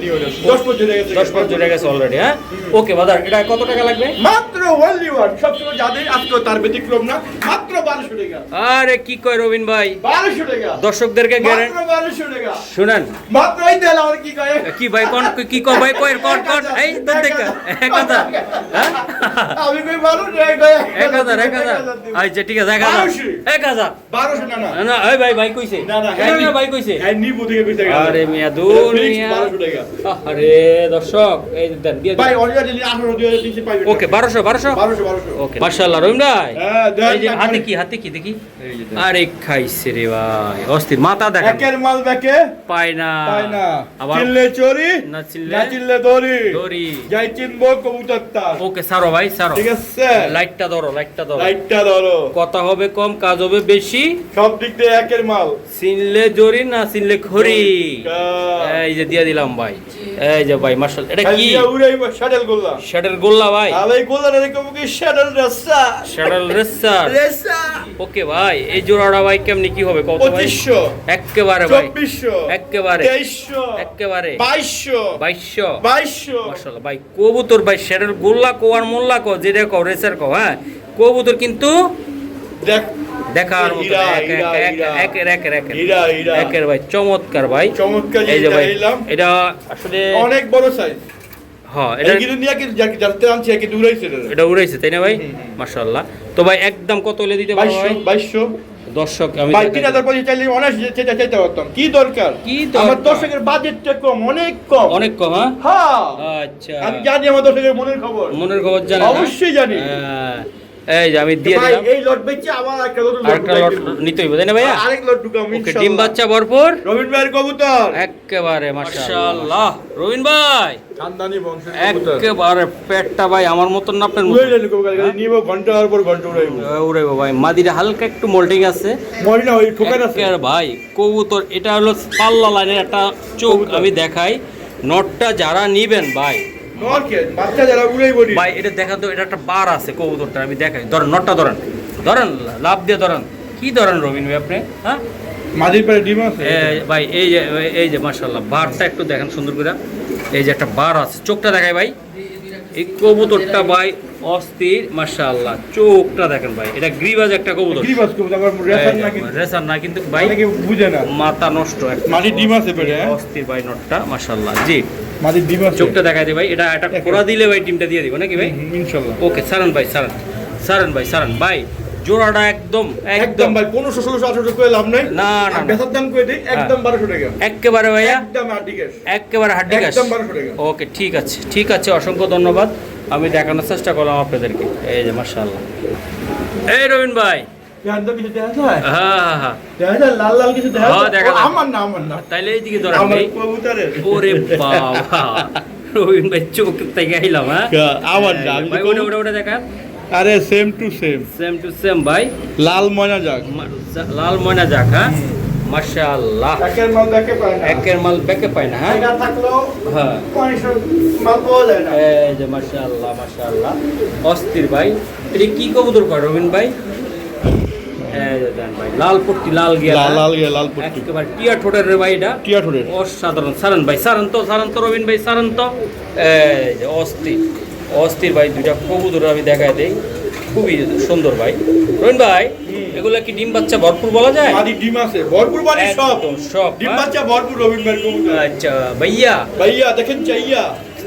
10 পর্যন্ত গেছে,
10 পর জুড়ে গেছে অলরেডি। হ্যাঁ, ওকে বাজার এটা কত টাকা লাগবে?
মাত্র ওনলি ওয়ান, সবসময় যাদের আজকে তার ব্যতিক্রম না, মাত্র 1200 টাকা।
আরে কি কয় রবিন ভাই,
1200 টাকা
দর্শকদেরকে গ্যারান্টি
মাত্র 1200 টাকা।
শুনেন।
মাত্র এই দেলা আর কি কয়?
কি ভাই কোন কি কয় ভাই, কয় কোন কোন এই তো দেখা 1000। হ্যাঁ,
আমি কই 1200 টাকা।
1000 আচ্ছা ঠিক আছে 1000 1000
1200 না না।
না এই ভাই ভাই কইছে
না না
হ্যাঁ ভাই কইছে।
হ্যাঁ নিবো থেকে কইছে।
আরে মিয়া দূর মিয়া
1200 টাকা।
আরে দর্শক এই দেন দিয়ে
ভাই অরিজিনালি 18 2000 পাইবেন।
ওকে 1200
1200
ওকে মাশাআল্লাহ রহিম ভাই।
হ্যাঁ দেন।
এই যে হাতে কি দেখি। আরে খাইছে রে ভাই, অস্থির মাথা দেখেন।
একের মাল ব্যাকে
পায় না
পায় না,
আবার
চিল্লে চোরি
না চিল্লে
না চিল্লে দড়ি
দড়ি।
যাই চিনবো কবুতর তার।
ওকে সারো ভাই সারো,
ঠিক আছে
লাইটটা ধরো
লাইটটা ধরো।
কথা হবে কম কাজ হবে বেশি,
সব দিক দিয়ে একের মাল।
চিনলে জরি না চিনলে খড়ি।
কা-
এই যে দিয়ে দিলাম ভাই। এই যে ভাই মাশাআল্লাহ এটা কি?
খালিয়া উড়াইবো শাডেল গোল্লা।
শাটার গোল্লা ভাই,
আর এই গোল্লা রে কবু কি শাডেল রাস্তা
শাটার রেসার।
রেসা।
ওকে ভাই এই জোড়াটা ভাই কেমনি কি হবে কত ভাই?
2500
একেবারে ভাই
2400
একেবারে
2300
একেবারে
2200
2200 মাশাআল্লাহ ভাই। কবুতর ভাই শাটার গোল্লা কো আর মোল্লা কো যেটা কো রেসার কো। হ্যাঁ, কবুতর কিন্তু
দেখ
দেখার মতো
হীরা, হীরা, হীরা। হীরা, হীরা।
একের ভাই চমৎকার ভাই।
চমৎকার
এই যে ভাই
দিলাম।
এটা আসলে
অনেক বড় সাইজ।
হ্যাঁ
এটা
এটা
কিন্তু নিয়া কি যাতে আনছে কি দূরাইছে
এটা উড়াইছে তাই না ভাই? মাশাআল্লাহ। তো ভাই একদম কত হলে দিতে পারবো ভাই?
2200
দর্শক আমি
ভাই 3000 পয়সা চাইলে অনেক যেটা চাইতে পারতাম। কি দরকার?
কি দরকার?
আমার দর্শকের বাজেটটা কম, অনেক কম।
অনেক কম। হ্যাঁ
হ্যাঁ
আচ্ছা,
আমি জানি আমার দর্শকের মনের খবর।
মনের খবর জানেন?
অবশ্যই জানি।
এই যে আমি দিয়ে
ভাই
দিলাম
এই লট বেচে আবার একটা লট
আরেকটা লট নিতে হইব তাই না ভাইয়া
আরেক লট ঢুকাম
ওকে
ইনশাআল্লাহ
ডিম বাচ্চা ভরপুর
রবিন ভাইয়ের কবুতর
একেবারে মাশাআল্লাহ রবিন ভাই
খানদানি বংশের কবুতর
একেবারে পেটটা ভাই আমার মতন না আপনার মতন
উড়াই লেন কবুতর নিব ঘন্টার পর ঘন্টা উড়াইব
উড়াইবো ভাই মাদিরা হালকা একটু মোল্ডিং আছে
মরি না ওই ঠোকার আছে
একেবারে ভাই কবুতর এটা হলো পাল্লা লাইনের একটা চোখ
কবুতর।
আমি দেখাই নটটা যারা নিবেন ভাই
নরকে বাচ্চা যারা উড়াইব নি
ভাই এটা দেখা তো এটা একটা বার আছে কবুতরটা আমি দেখাই ধরেন নটটা ধরেন ধরেন লাভ দিয়ে ধরেন কি ধরেন রবিন ভাই আপনি হ্যাঁ
মাদির পরে ডিম আছে
ভাই এই যে মাশাআল্লাহ বারটা একটু দেখেন সুন্দর করে এই যে একটা বার আছে চোখটা দেখাই ভাই এই কবুতরটা ভাই অস্থির মাশাআল্লাহ চোখটা দেখেন ভাই এটা গ্রিবাজ একটা কবুতর
গ্রিবাস কবুতর আবার রেসার না কিন্তু
রেসার না কিন্তু ভাই
অনেকে বুঝে না
মাথা নষ্ট একটা
মাদির ডিম আছে পেটে হ্যাঁ
অস্থির ভাই নটটা মাশাআল্লাহ জি
মাদির ডিম আছে
চোখটা দেখাই দিই ভাই এটা একটা খোড়া দিলে ভাই টিমটা দিয়ে দিব নাকি ভাই
ইনশাআল্লাহ
ওকে সারান ভাই সারান ভাই সারান ভাই জোড়াটা একদম
একদম ভাই 1500 1600 1800 কই লাভ নাই
না না
বেচার দাম কই দেই একদম 1200 টাকা
একেবারে ভাইয়া
একদম আটিকেস
একেবারে হাড্ডি ঘাস
একদম 1200 টাকা
ওকে ঠিক আছে অসংখ্য ধন্যবাদ আমি দেখানোর চেষ্টা করলাম আপনাদেরকে এই যে মাশাআল্লাহ এই রবিন ভাই
ইয়ার তো কিছু দেখা যায়
হ্যাঁ
দেখা যায় লাল লাল কিছু দেখা
হ্যাঁ,
যায়
দেখা যায়।
আমার না
তাইলে এইদিকে ধরেন
আমার
ভাই
কবুতরের
ওরে বাবা রবিন ভাই চোখ থেকে আইলাম হ্যাঁ
আমার না আমি
ভাই ওটা দেখা
আরে same to same
same to same ভাই
লাল ময়না যাক
লাল ময়না যাক হ্যাঁ মাশাআল্লাহ
একের মাল দেখে পায় না
একের মাল বেকে পায় না হ্যাঁ
টাকা থাকলেও
হ্যাঁ
500 মাল পাওয়া যায় না
এই যে মাশাআল্লাহ অস্থির ভাই এটা কি কবুতর করে রবিন ভাই এই যে দেন ভাই লাল পট্টি লাল গিয়া
লাল গিয়া লাল পট্টি
একেবারে টিয়া ঠোঁটের রে ভাই এটা
টিয়া ঠোঁটের
অসাধারণ সারান ভাই সারান তো রবিন ভাই সারান তো এই যে অস্থির ভাই দুইটা কবুতর আমি দেখাই দেই খুবই সুন্দর ভাই রবিন ভাই এগুলা কি ডিম বাচ্চা ভরপুর বলা যায়
মাদি ডিম আছে ভরপুর মানে সব
একদম সব
ডিম
হ্যাঁ?
বাচ্চা ভরপুর রবিবার কবুতর
আচ্ছা ভাইয়া
ভাইয়া দেখেন চাইয়া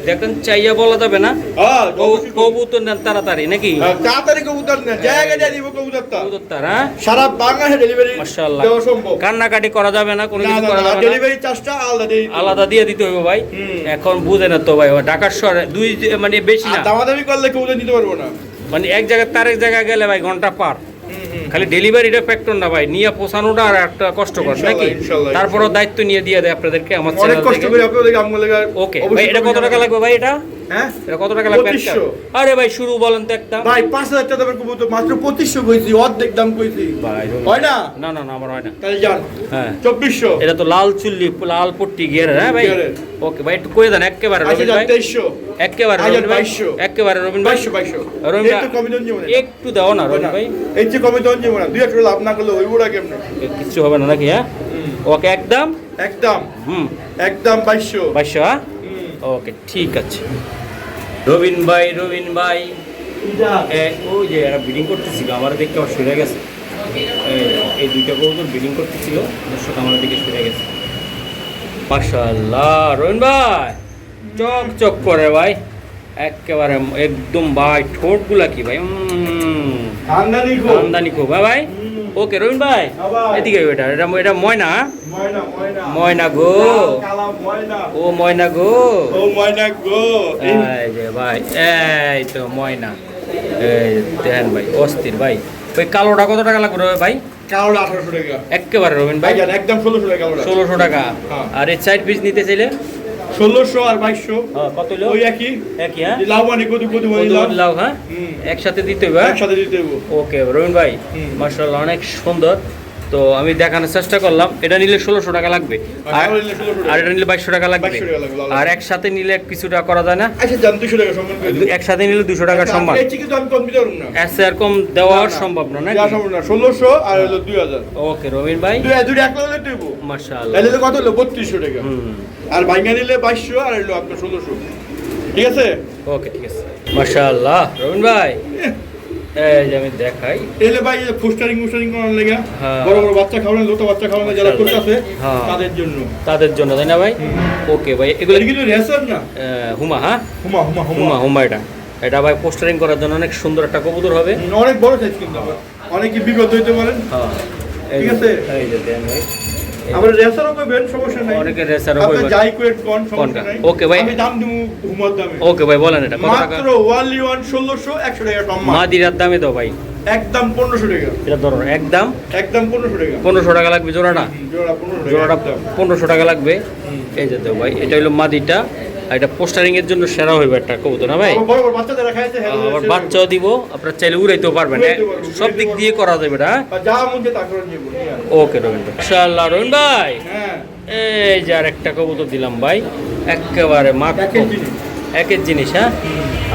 দেখেন চাইয়া বলা যাবে না
হ্যাঁ অবশ্যই
কবুতর নেন তাড়াতাড়ি নাকি
তাড়াতাড়ি কবুতর না জায়গা দিয়ে দিব কবুতরটা
কবুতর তার হ্যাঁ
সারা বাংলাদেশে ডেলিভারি
মাশাআল্লাহ
দেওয়া সম্ভব
কান্নাকাটি করা যাবে না কোনো
না
কিছু
না
করা
না
যাবে না
ডেলিভারি চার্জটা আলাদা দেই
আলাদা দিয়ে দিতে হবে ভাই এখন বুঝে না তো ভাই ও ঢাকার শহরে দুই মানে বেশি
আর
না
দামাদামি করলে কবুতর দিতে পারবো না
মানে এক জায়গায় তার এক জায়গায় গেলে ভাই ঘন্টা পার খালি ডেলিভারিটা ফ্যাক্টর না ভাই নিয়ে পৌঁছানোটা আর একটা কষ্টকর নাকি
ইনশাআল্লাহ।
তারপরও দায়িত্ব নিয়ে দিয়ে দেয় আপনাদেরকে আমার
অনেক
চ্যানেল
কষ্ট
থেকে
করে আপনাদের আমগুলো
ওকে ভাই এটা কত টাকা লাগবে ভাই এটা
হ্যাঁ
এটা কত টাকা লাগবে একটা?
2500
আরে ভাই শুরু বলেন তো একটা
ভাই 5000 টাকা দামের কবুতর মাত্র 2500 কইছি অর্ধেক দাম কইছি
ভাই
হয় না
না আমার হয় না
তাহলে যান
হ্যাঁ
2400
এটা তো লাল চুল্লি লাল পট্টি গিয়ার হ্যাঁ ভাই
গিয়ারের।
ওকে ভাই একটু কয়ে দেন একেবারে
আচ্ছা
রবিন
যান
ভাই
2300
একেবারে
আচ্ছা,
রবিন ভাই
2200
একেবারে রবিন ভাই
2200
রবিন ভাই
একটু কমে দেন জীবনে
একটু দাও না রবিন ভাই
এই যে কমে দেন জীবনে দুই একটা লাভ না করলে হইবড়া কেমনে
কিছু হবে না নাকি হ্যাঁ ওকে একদম
একদম একদম 2200
বাইশো হ্যাঁ ওকে ঠিক আছে রবিন ভাই ওই যে এরা বিডিং করতেছিল আমার দেখতে আমার সরে গেছে এই দুইটা কবুতর বিডিং করতেছিল দর্শক আমার দিকে সরে গেছে মাশাআল্লাহ রবিন ভাই চক করে ভাই একেবারে একদম ভাই ঠোঁটগুলা কি ভাই
খানদানি গো
আমদানি খুব হ্যাঁ ভাই ওকে রবিন ভাই
ভাই।
এদিকে এটা ময়না ময়না গো
কালা ময়না
ও ময়না গো
ও ময়না গো
এই যে ভাই এই তো ময়না এই দেখেন ভাই অস্থির ভাই ওই কালোটা কত টাকা লাগবে ভাই
কালোটা 1800 টাকা
একেবারে রবিন ভাই
ভাই যান একদম 1600 টাকা কালোটা
1600 টাকা
হ্যাঁ।
আর এই সাইড পিস নিতে চাইলে
1600 আর 2200
কত হলো
ওই একই
একই হ্যাঁ
লাভ মানে কত
কত লাও হ্যাঁ একসাথে দিতে হবে হ্যাঁ?
একসাথে দিতে হবে
ওকে রবিন ভাই মাশাআল্লাহ অনেক সুন্দর তো আমি দেখানোর চেষ্টা করলাম এটা নিলে 1600 টাকা লাগবে আর আর এটা নিলে 2200 টাকা লাগবে
2200 টাকা লাগবে।
আর একসাথে নিলে কিছুটা করা যায় না
আচ্ছা জান 200 টাকা সম্মান করে দিই
একসাথে নিলে 200 টাকা সম্মান
এই চিকি তো আমি কম দিতে পারবো না
এর চেয়ে আর কম দেওয়া সম্ভব না নাকি
যা সম্ভব না 1600 আর হলো 2000
ওকে রবিন ভাই
দুই এক লাখ দেবো
মাশাআল্লাহ
তাহলে কত হলো 3200 টাকা আর ভাঙা নিলে 2200 আর হলো আপনার 1600 ঠিক আছে
ওকে ঠিক আছে মাশাআল্লাহ রবিন ভাই এই যে আমি দেখাই
এলে ভাই এই ফুস্টারিং করার লাগা
হ্যাঁ।
বড় বড় বাচ্চা খাওয়ানো ছোট বাচ্চা খাওয়ানো যারা করতেছে
হ্যাঁ।
তাদের জন্য
তাই না ভাই ওকে ভাই এগুলো
এটা কিন্তু রেসার না
হুমা হ্যাঁ
হুমা
হুমা এটা ভাই পোস্টারিং করার জন্য অনেক সুন্দর একটা কবুতর হবে
অনেক বড় সাইজ কিন্তু আবার অনেকে বিগত হইতে পারেন
হ্যাঁ
ঠিক আছে।
এই যে দেন ভাই
আমরা রেসারও করবেন, সমস্যা নাই।
অনেকে রেসারও
আপনি
করবেন।
যাই কোয়েট কোন সমস্যা নাই।
ওকে ভাই।
আমি দাম দিমু হুমত দামে।
ওকে ভাই বলেন এটা কত টাকা?
মাত্র ওয়ানলি 1600 100 টাকা কম।
মাদিরার দামে দাও ভাই।
একদম 1500 টাকা।
এটা ধরো একদম
1500 টাকা।
1500 টাকা লাগবে জোড়াটা।
জোড়া 1500 টাকা।
জোড়াটা
একদম।
1500 টাকা লাগবে। এই যে দাও ভাই, এটা হলো মাদিটা। আর এটা পোস্টারিং এর জন্য সেরা হইবে একটা কবুতর না ভাই?
বড় বড় বাচ্চাদের খাইতে
আবার বাচ্চাও দিব, আপনারা চাইলে উড়াইতেও পারবেন। সব দিক দিয়ে করা যাবে এটা।
যা মন চায় তা করে নিব।
ওকে রবিন ভাই, ইনশাআল্লাহ রবিন ভাই।
হ্যাঁ।
এই যে আর একটা কবুতর দিলাম ভাই, একেবারে মাত্র একের জিনিস। হ্যাঁ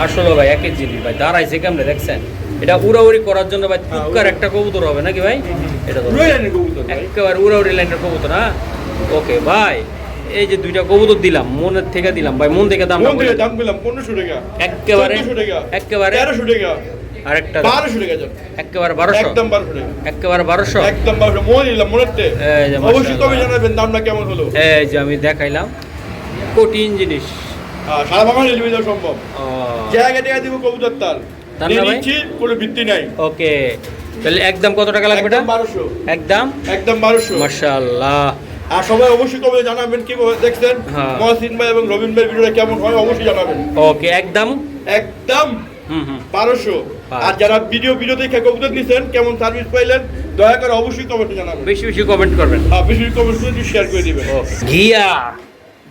আসলে ভাই একের জিনিস ভাই, দাঁড়াইছে কেমনে দেখছেন? এটা উড়াউড়ি করার জন্য ভাই টুকার একটা কবুতর হবে নাকি ভাই? এটা তো একেবারে উড়াউড়ি লাইনের কবুতর। হ্যাঁ ওকে ভাই, এই যে দুইটা কবুতর দিলাম, মনের থেকে দিলাম ভাই, মন থেকে দাম
দাম দিলাম 1500 টাকা।
একেবারে
1400 টাকা।
একেবারে
1300 টাকা।
আরেকটা
1200 টাকা যান।
একেবারে 1200।
একদম 1200 টাকা।
একেবারে 1200।
একদম 1200 মন নিলাম মনেতে।
এই যে
অবশ্যই কবে জানাবেন দামটা কেমন হলো।
এই যে আমি দেখাইলাম কঠিন জিনিস।
সারা বাংলাদেশে ডেলিভারি দেওয়া সম্ভব। জায়গা টাকা দিব কবুতর তার।
তার না ভাই?
কোনো ভিত্তি নাই।
ওকে তাহলে একদম কত টাকা লাগবে এটা?
একদম 1200।
একদম
একদম 1200।
মাশাআল্লাহ।
আর সবাই অবশ্যই কবে জানাবেন কি দেখছেন
হ্যাঁ।
মহসিন ভাই এবং রবিন ভাই ভিডিওটা কেমন হয় অবশ্যই জানাবেন।
ওকে একদম
একদম
হুম হুম
1200। আর যারা ভিডিও দেখে কবুতর নিছেন কেমন সার্ভিস পাইলেন দয়া করে অবশ্যই কমেন্টে জানাবেন।
বেশি বেশি কমেন্ট করবেন।
বেশি কমেন্ট করে শেয়ার করে দিবেন।
ঘিয়া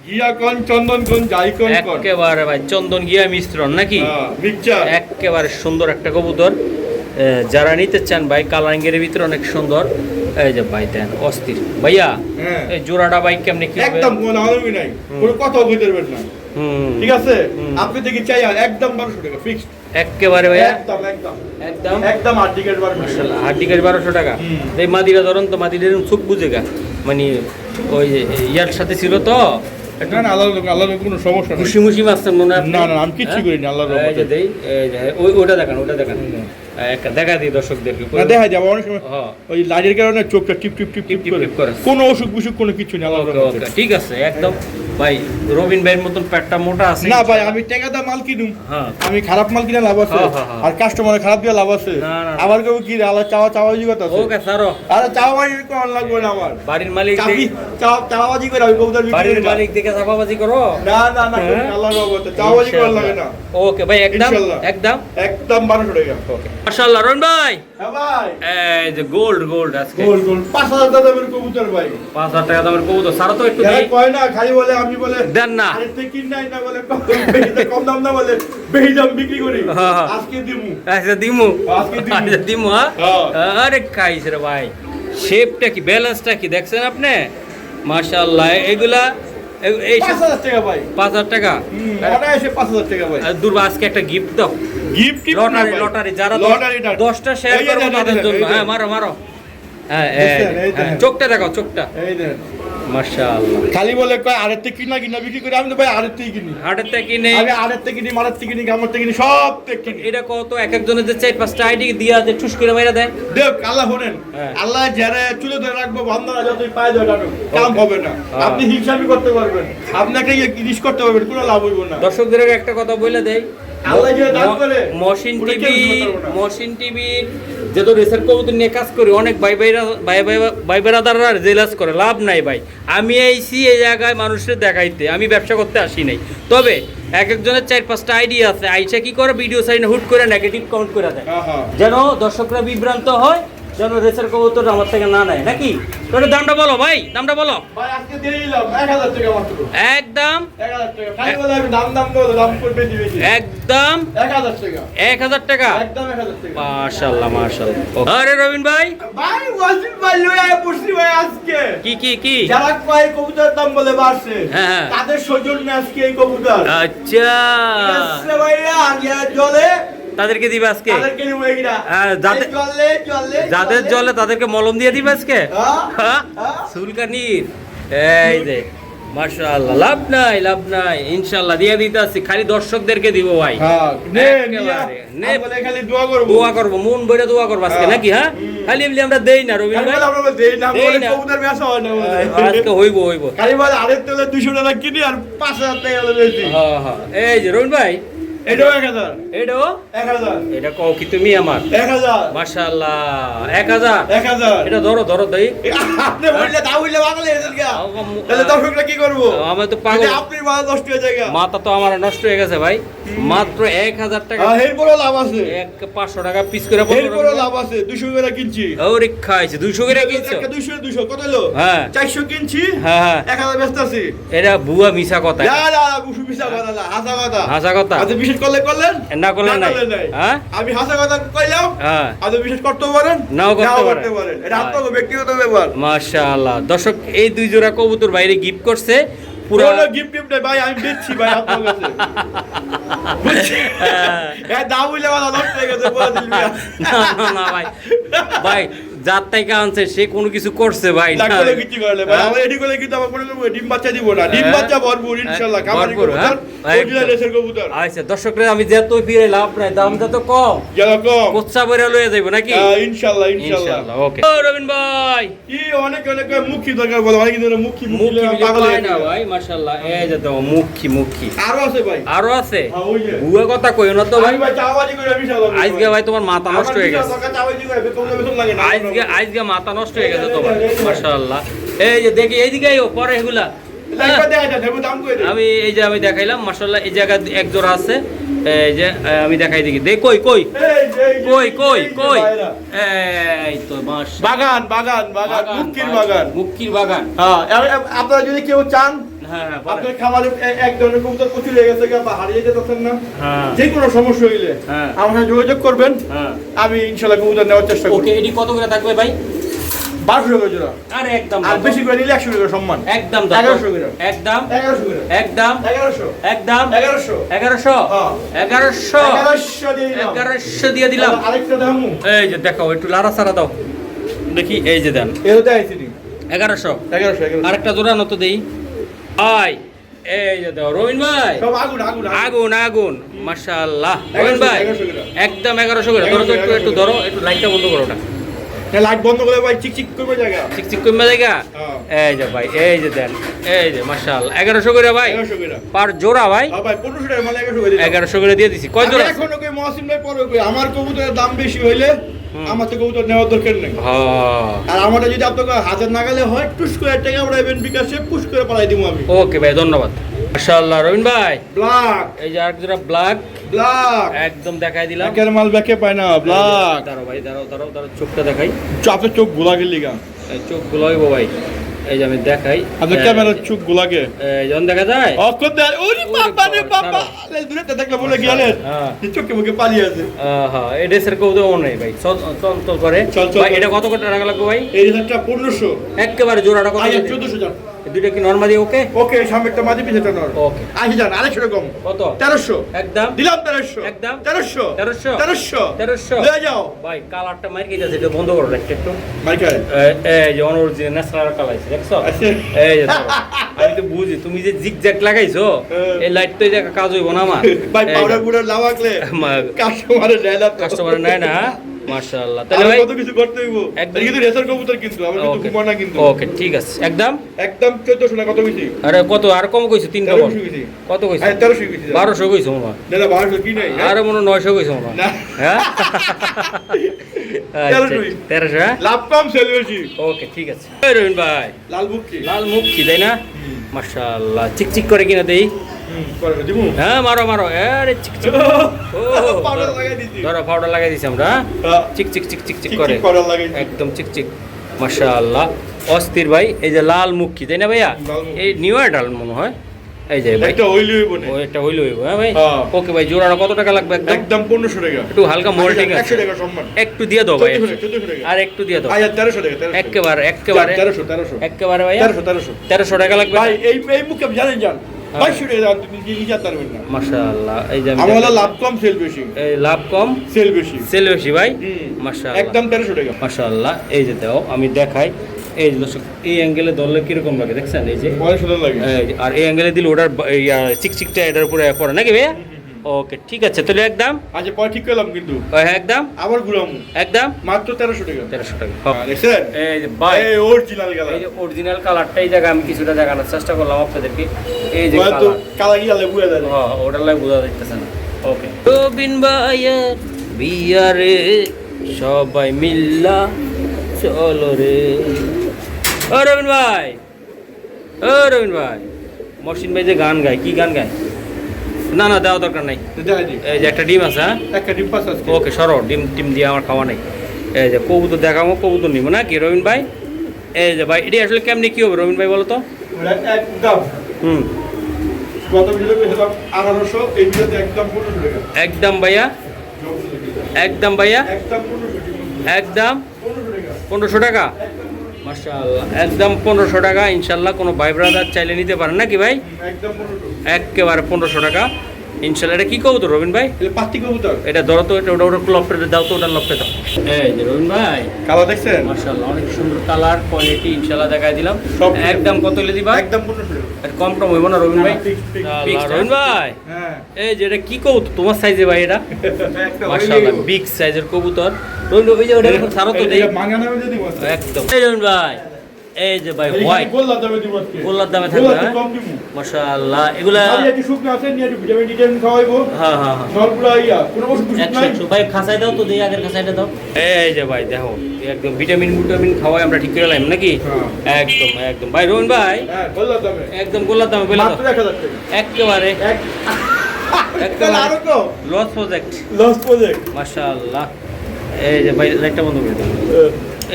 গিয়া কোন চন্দন কোন যাই কোন কোন
একেবারে ভাই চন্দন ঘিয়া মিশ্রণ নাকি?
মিক্সচার
একেবারে সুন্দর একটা কবুতর। যারা নিতে চান ভাই কালারিংয়ের ভিতরে অনেক সুন্দর। এই যে ভাই দেন অস্থির ভাইয়া। এই জোড়াটা ভাই কেমনে কি হবে?
একদম কোনো আলমই নাই, কোনো কথা বলতে পারবেন না। ঠিক আছে আপনি দেখি চাই একদম 1200 টাকা ফিক্সড।
একেবারে ভাইয়া
একদম একদম
একদম
একদম আর্টিকেল 1200।
মাশাআল্লাহ আর্টিকেল 1200 টাকা। এই মাদিরা ধরুন তো মাদিরের চোখ বুঝে গা, মানে ওই ইয়ার সাথে ছিল তো
না না আল্লাহর কোনো সমস্যা নেই।
মুশি মুশি মারছেন মনে হয়?
না না আমি কিচ্ছু করি না আল্লাহর রহমতে।
এই যে দেই এই যে ওটা দেখান ওটা দেখান। একটা দেখা দিই দর্শকদেরকে।
না দেখা যাবে অনেক সময়
হ্যাঁ
ওই লাইটের কারণে চোখটা টিপ টিপ টিপ টিপ
টিপ করে।
কোনো অসুখ বিসুখ কোনো কিছু নেই আল্লাহর
ওকে
রহমতে।
ওকে ঠিক আছে একদম ভাই। রবিন ভাইয়ের মতন পেটটা মোটা আছে
না ভাই আমি টাকাটা মাল কিনুম,
হ্যাঁ
আমি খারাপ মাল কিনে লাভ আছে।
হ্যাঁ, হ্যাঁ, হ্যাঁ।
আর কাস্টমারে খারাপ দিয়ে লাভ আছে।
না, না, না।
আবার কেউ কি আল্লাহ চাওয়াবাজি কথা আছে।
ওকে স্যারও
আরে চাওয়াবাজি কোন লাগবে না আমার।
বাড়ির মালিক
চাওয়াবাজি করে আমি কবুতর বিক্রি
বাড়ির
করি না।
মালিক দেখে চাপাবাজি করো?
না না না
হ্যাঁ?
আল্লাহর রহমতে চাওয়াবাজি করা লাগে না।
ওকে ভাই একদম
ইনশাআল্লাহ।
একদম
একদম 1200 টাকা।
ওকে মাশাআল্লাহ রবিন ভাই।
হ্যাঁ ভাই
এই যে গোল্ড আজকে
গোল গোল 5000 টাকা দামের কবুতর ভাই।
5000 টাকা দামের কবুতর সারা তো একটু
যারা
দেই
কয় না খালি বলে আমি বলে
দেন না।
আরে তুই কিন নাই না বলে কম দাম না বলে বেশি দাম বিক্রি করি।
হ্যাঁ, হ্যাঁ।
আজকে দিমু
আচ্ছা দিমু
আজকে দিমু।
আচ্ছা দিমু হ্যাঁ?
হ্যাঁ।
আরে খাইছ রে ভাই, শেপটা কি ব্যালেন্সটা কি দেখছেন আপনি? মাশাআল্লাহ এগুলা এই
5000 টাকা ভাই।
5000 টাকা।
অনায়াসে 5000 টাকা ভাই।
আর দুর্বা আজকে একটা গিফট দাও।
গিফট
লটারি যারা
লটারিটা
10টা শেয়ার
এই যে
করবে
দেন,
তাদের
এই
জন্য।
দেন।
হ্যাঁ মারো হ্যাঁ
বুঝছেন, এই দেন।
চোখটা দেখাও চোখটা।
এই দেন
মাশাআল্লাহ
খালি বলে কয় আরের থেকে কিনা বিক্রি করি আমি তো ভাই আরের থেকে কিনি।
হাটের থেকে কিনে
আমি আরের থেকে কিনি মারের থেকে কিনি গামার থেকে কিনি সব থেকে কিনি।
এটা কত এক একজনের যে 4-5টা আইডি দিয়া যে ঠুস করে মাইরা দেয়।
দেখ আল্লাহ শোনেন
হ্যাঁ।
আল্লাহ যারা চুলে ধরে রাখবো বান্দারা যতই পায় ধরে রাখুক কাম হবে না।
হ্যাঁ।
আপনি হিসাবই করতে পারবেন, আপনাকে জিনিস করতে পারবেন, কোনো লাভ হইব না।
দর্শকদের একটা কথা বলে দেই,
আল্লাহ যে দান করে
মহসিন
ওটা কেউ
টিভি
বুঝতে পারবে না।
মহসিন টিভি যেহেতু রেসার কবুতর নিয়ে কাজ করি, অনেক ভাই বেরাদাররা জেলাস করে, লাভ নাই ভাই। আমি এইছি এই জায়গায় মানুষের দেখাইতে, আমি ব্যবসা করতে আসি নাই। তবে এক একজনের 4-5টা আইডিয়া আছে, আইসা কি করে ভিডিও সাইনে হুট করে নেগেটিভ কমেন্ট করে দেয়,
হ্যাঁ, হ্যাঁ।
যেন দর্শকরা বিভ্রান্ত হয়, যেন রেসার কবুতর আমার থেকে না নেয় নাকি। তোর দামটা বলো ভাই, দামটা বলো।
ভাই আজকে দিয়ে দিলাম 1000 টাকা মাত্র।
একদম
1000 টাকা খালি বলে আমি দাম বলে দাম করে বেশি বেশি।
একদম
1000 টাকা
1000 টাকা।
একদম 1000 টাকা।
মাশাআল্লাহ। আরে রবিন ভাই
ভাই ওয়াসিম ভাই লয়ে আয় পড়ছি ভাই আজকে।
কি
যারা কয় কবুতরের দাম বলে বাড়ছে
হ্যাঁ।
তাদের সৌজন্যে আজকে এই কবুতর।
আচ্ছা
আচ্ছা ভাইয়া আগে জলে
তাদেরকে দিবে আজকে?
তাদেরকে নিব এইটা।
যাদের যাদের জলে তাদেরকে মলম দিয়ে দিবে আজকে।
হ্যাঁ?
সুলকানির এই যে মাশাআল্লাহ, লাভ নাই ইনশাআল্লাহ দিয়ে দিতেছি, খালি দর্শকদেরকে দিব ভাই।
হ্যাঁ নে
একেবারে, নে।
নে বলে খালি দোয়া করব।
মন ভরে দোয়া করবো আজকে নাকি। হ্যাঁ খালি এমনি আমরা দেই না রবিন ভাই,
আমরা দেই না
দেই
বলে
না।
কবুতর বেচা হয় না বলে।
আজকে হইব
খালি বলে আরেক তেলে 200 টাকা কিনি আর 5000 টাকা হলো বেশি।
হ্যাঁ এই যে রবিন ভাই
এটাও 1000
এটাও
1000
এটা কও কি তুমি আমার
1000
মাশাআল্লাহ 1000
1000
এটা ধরো ধরো দেই
আপনি বললে দাও বললে পাগল হয়ে গেল তাহলে দর্শকরা কি করব
আমার তো পাগল
যদি আপনি মাথা নষ্ট হয়ে যায়
মাথা তো আমার নষ্ট হয়ে গেছে ভাই মাত্র 1000 টাকা
এরপর লাভ আছে
500 টাকা পিস করে
এরপর লাভ আছে 200 করে কিনছি
ওরে খাইছে 200 করে কিনছো
200 কত হলো
হ্যাঁ
400 কিনছি
হ্যাঁ
1000 ব্যস্ত আছি
এটা বুয়া মিছা কথা
না না বুশু মিছা কথা না হাসা কথা
হাসা কথা
আজ বিশেষ করলে করলেন
না করলে নাই হ্যাঁ
আমি হাসা কথা কইলাম
হ্যাঁ
আজ বিশেষ করতে পারেন
নাও করতে পারেন
এটা আপনার ব্যক্তিগত ব্যাপার
মাশাআল্লাহ দর্শক এই দুই জোড়া কবুতর বাইরে গিফট করছে পুরো
গিফট নাই ভাই আমি দিচ্ছি ভাই আপনার কাছে দাম হইলে কথা নষ্ট হয়ে গেছে বলে দিবি
না ভাই ভাই যার থেকে আনছে সে কোনো কিছু করছে ভাই
ডাক্তারে কিছু করলে ভাই আমরা এডি করলে কিন্তু আমার কোনো ডিম বাচ্চা দিব না ডিম বাচ্চা ভরপুর ইনশাআল্লাহ খামারি কবুতর ওইগুলা দেশের কবুতর
আচ্ছা দর্শকরা আমি যত ফিরে লাভ নাই দাম যত কম
যেরকম
কোচ্চা বইরা লয়ে যাইবো নাকি
ইনশাআল্লাহ
ওকে ও রবিন ভাই
কি অনেক মুখী দরকার বলে অনেক দিন মুখী
মুখী
পাগল
হয় না ভাই মাশাআল্লাহ এই যে তো মুখী
আরো আছে ভাই
আরো আছে
হ্যাঁ ওই যে
বুয়া কথা কইও না তো ভাই
ভাই চাওয়াজি করে বিশাল
আজকে ভাই তোমার মাথা নষ্ট হয়ে গেছে
চাওয়াজি করে কম বেতন লাগে না
আজকে মাথা নষ্ট হয়ে গেছে তোমার মাশাআল্লাহ এই যে দেখি এইদিকে আইও পরে এগুলা আমি এই যে আমি দেখাইলাম মাশাআল্লাহ এই জায়গা এক জোড়া আছে এই যে আমি দেখাই দেখি দেখ কই কই এই তো
বাগান
মুক্কির বাগান
হ্যাঁ আপনারা যদি কেউ চান
হ্যাঁ
আপনার খামারে এক ধরনের কবুতর প্রচুর হয়ে গেছে বা হারিয়ে যেতেছেন না
হ্যাঁ
যে কোনো সমস্যা হইলে আমার সাথে যোগাযোগ করবেন আমি ইনশাআল্লাহ কবুতর নেওয়ার চেষ্টা করব
ওকে এডি কত করে থাকবে ভাই
1200 করে জোড়া
আরে একদম
আর বেশি করে নিলে 100 করে সম্মান
একদম
1100 করে
একদম
1100 করে
একদম
1100
একদম
1100
হ্যাঁ 1100 দিয়ে দিলাম
আরেকটা দাম
এই যে দেখাও একটু লারা সারা দাও দেখি এই যে দেন
এও দেখাইছি
1100 আরেকটা জোড়া নত দেই আই এই যে দাও রবিন ভাই
সব
আগুন মাশাআল্লাহ রবিন ভাই একদম 1100 করে ধরো তো একটু ধরো একটু লাইটটা বন্ধ করো ওটা
লাইট বন্ধ করে ভাই চিকচিক করবে জায়গা
চিকচিক করবে জায়গা এই যে ভাই এই যে দেন এই যে মাশাআল্লাহ 1100 করে ভাই
1100 করে
পার জোড়া ভাই
ভাই 1500 টাকা মানে 1100 করে
1100 করে দিয়ে দিছি কয় জোড়া
এখনো কই মহসিন ভাই পরে কই আমার কবুতরের দাম বেশি হইলে আমার তো কবুতর নেওয়ার দরকার নেই
হ্যাঁ
আর আমারটা যদি আপনাকে হাজার নাগালে হয় টুস করে টাকা উড়াইবেন বিকাশে পুশ করে পাঠাই দিব আমি
ওকে ভাই ধন্যবাদ মাশাআল্লাহ রবিন ভাই
ব্ল্যাক
এই যে আরেক জোড়া ব্ল্যাক একদম দেখাই দিলাম
একের মাল ব্যাকে পায় না ব্ল্যাক
দাঁড়াও ভাই দাঁড়াও চোখটা দেখাই
আপনার চোখ গোলাকে লিগা
চোখ গুলাইব ভাই এই যে আমি দেখাই
আপনার ক্যামেরার চোখ গোলাকে
এই জন দেখা যায়
অকত দেয় ওরে বাবা রে বাবা লে দূরে দেখলে বলে গেলেন চোখে মুখে পালিয়ে আছে
হ্যাঁ এই ড্রেসের কেউ তো নেই ভাই চল করে ভাই এটা কত কত টাকা লাগবে ভাই
এই ড্রেসটা 1500
একেবারে জোড়াটা কত
1400 জান
দুইটা কি নরমালি ওকে
সামনেরটা মাঝে পিছেটা নর
ওকে
আসি জান আরেকশো রকম
কত
1300
একদম
দিলাম 1300
একদম
1300 লয়ে যাও
ভাই কালারটা মার গেছে এটা বন্ধ করো একটু
মার খায়
এই যে অরিজিনাল ন্যাচারাল কালার আছে দেখছো এই যে আমি তো বুঝি তুমি যে জিগজ্যাগ লাগাইছো এই লাইট তো এই জায়গা কাজ হইব না আমার
ভাই পাউডার পুরো লাগালে
কাস্টমারের নাই না মাশাআল্লাহ তাহলে ভাই
কত কিছু করতে হইব কিন্তু রেসার কবুতর কিন্তু আমরা কিন্তু ঘুমা না কিন্তু
ওকে ঠিক আছে একদম
1400 না কত কইছি
আরে কত আর কম কইছো 3 কম কত কইছো
1300 কইছি
1200 কইছো মামা
না 1200 কি নাই
আরে মনে 900 কইছো মামা
না
হ্যাঁ 1300
লাভ কম সেল বেশি
ওকে ঠিক আছে এই রবিন ভাই লাল মুখ কি তাই না মাশাআল্লাহ চিকচিক করে কিনা দেই
করে দিমু
হ্যাঁ মারো আরে চিকচিক ও পাউডার লাগাই দিছি ধরো পাউডার লাগাই দিছি আমরা চিকচিক করে একদম চিকচিক মাশাআল্লাহ অস্থির ভাই এই যে লাল মুখ কি তাই না ভাইয়া এই নিউ অ্যাডাল মনে হয় এই যে ভাই একটা হইল হ্যাঁ ভাই ওকে ভাই জোড়াটা কত টাকা লাগবে
একদম 1500 টাকা
একটু হালকা মোল্ডিং আছে
100 টাকা সম্মান
একটু দিয়ে দাও ভাই আর একটু দিয়ে দাও
1300 টাকা
একেবারে
1300
একেবারে ভাই
1300 টাকা লাগবে ভাই এই মুখে জানেন 2200 টাকা দাম তুমি নিতে পারবেন না
মাশাআল্লাহ এই যে
আমরা লাভ কম সেল বেশি
এই লাভ কম
সেল বেশি ভাই
মাশাআল্লাহ
একদম 1300 টাকা
মাশাআল্লাহ এই যে দাও আমি দেখাই এই দর্শক এই অ্যাঙ্গেলে ধরলে কিরকম লাগে দেখছেন এই যে
অনেক সুন্দর লাগে
আর এই অ্যাঙ্গেলে দিলে ওটার চিকচিকটা এটার উপরে পড়ে নাকি ভাইয়া ওকে ঠিক আছে তাহলে একদম
আচ্ছা পরে ঠিক করলাম কিন্তু
একদম
আবার ঘুরাম
একদম
মাত্র 1300 টাকা দেখছেন
এই যে ভাই
এই অরিজিনাল কালার
এই যে অরিজিনাল কালারটা এই জায়গা আমি কিছুটা দেখানোর চেষ্টা করলাম আপনাদেরকে এই যে
কালার কি আলে বুঝা যায়
হ্যাঁ ওটার লাগে বোঝা যাচ্ছে না ওকে রবিন ভাইয়ের বিয়ারে সবাই মিল্লা চলো রে। ও রবিন ভাই, ও রবিন ভাই, মহসিন ভাই যে গান গায়, কি গান গায়? না না, দেওয়া দরকার নাই। এই যে একটা ডিম আছে, হ্যাঁ
একটা ডিম পাস আছে।
ওকে সরো, ডিম টিম দিয়ে আমার খাওয়া নাই। এই যে কবুতর দেখাবো, কবুতর নিবো না কি রবিন ভাই? এই যে ভাই, এটি আসলে কেমনি কি হবে রবিন ভাই বলো তো?
একদম
হুম,
গত ভিডিও পেয়েছিলাম 1800, এই ভিডিওতে একদম 1500 টাকা।
একদম ভাইয়া, একদম ভাইয়া,
একদম 1500 টাকা।
একদম
1500 টাকা।
1500 টাকা। মাশাআল্লাহ, একদম 1500 টাকা। ইনশাল্লাহ কোনো ভাই ব্রাদার চাইলে নিতে পারেন নাকি ভাই?
একদম 1500।
একেবারে 1500 টাকা ইনশাল্লাহ। এটা কি কবুতর রবিন ভাই?
এটা পাতি কবুতর।
এটা ধরো তো, এটা ওটা লফটে দাও তো, ওটা লফটে দাও। এই যে রবিন ভাই,
কালার দেখছেন?
মাশাআল্লাহ অনেক সুন্দর কালার, কোয়ালিটি ইনশাল্লাহ দেখাই দিলাম।
সব
একদম কত হলে দিবা?
একদম 1500 টাকা।
আর কম টম হইব না রবিন ভাই?
না, fixed, fixed।
Fixed, রবিন ভাই
হ্যাঁ।
এই যে এটা কি কবুতর তোমার সাইজে ভাই? এটা
একটা
মাশাআল্লাহ বিগ সাইজের কবুতর। রবিন ভাই, ওই যে ওটা ছাড়ো তো দেই।
এটা মাঙ্গা নামে যদি বস।
একদম। এই রবিন ভাই, এই যে ভাই হোয়াইট
গোল্লা দামে দিব আজকে।
গোল্লার দামে থাকবে,
গোল্লাতে
হ্যাঁ?
কম দিব।
মাশাআল্লাহ এগুলা
আর একটু শুকনো আছে, নিয়ে একটু ভিটামিন ডি খাওয়াইবো।
হ্যাঁ হ্যাঁ হ্যাঁ,
সবগুলা ইয়া, কোনো ওষুধ নাই।
100 ভাই খাসাই দাও তো, দেই আগের খাসাইটা দাও। এই যে ভাই দেখো, একদম ভিটামিন খাওয়াই আমরা ঠিক করে লাইম নাকি?
হ্যাঁ।
একদম একদম ভাই রবিন ভাই,
হ্যাঁ, গোল্লা দামে।
একদম গোল্লার দামে বলে দাও।
মাত্র 1000 টাকা।
একেবারে
তাহলে আরো তো
লস প্রজেক্ট।
Loss project.
মাশাআল্লাহ। এই যে ভাই লাইটটা বন্ধ করে দাও।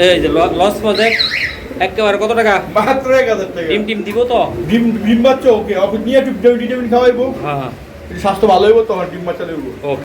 এই যে লস প্রজেক্ট একেবারে কত টাকা?
মাত্র 1000 টাকা।
টিম টিম দিব তো?
ডিম ডিম বাচ্চা ওকে, ওকে নিয়ে একটু ভিটামিন খাওয়াইবো।
হ্যাঁ হ্যাঁ,
স্বাস্থ্য ভালো হইব, তোমার ডিম বাচ্চা দেবো।
ওকে।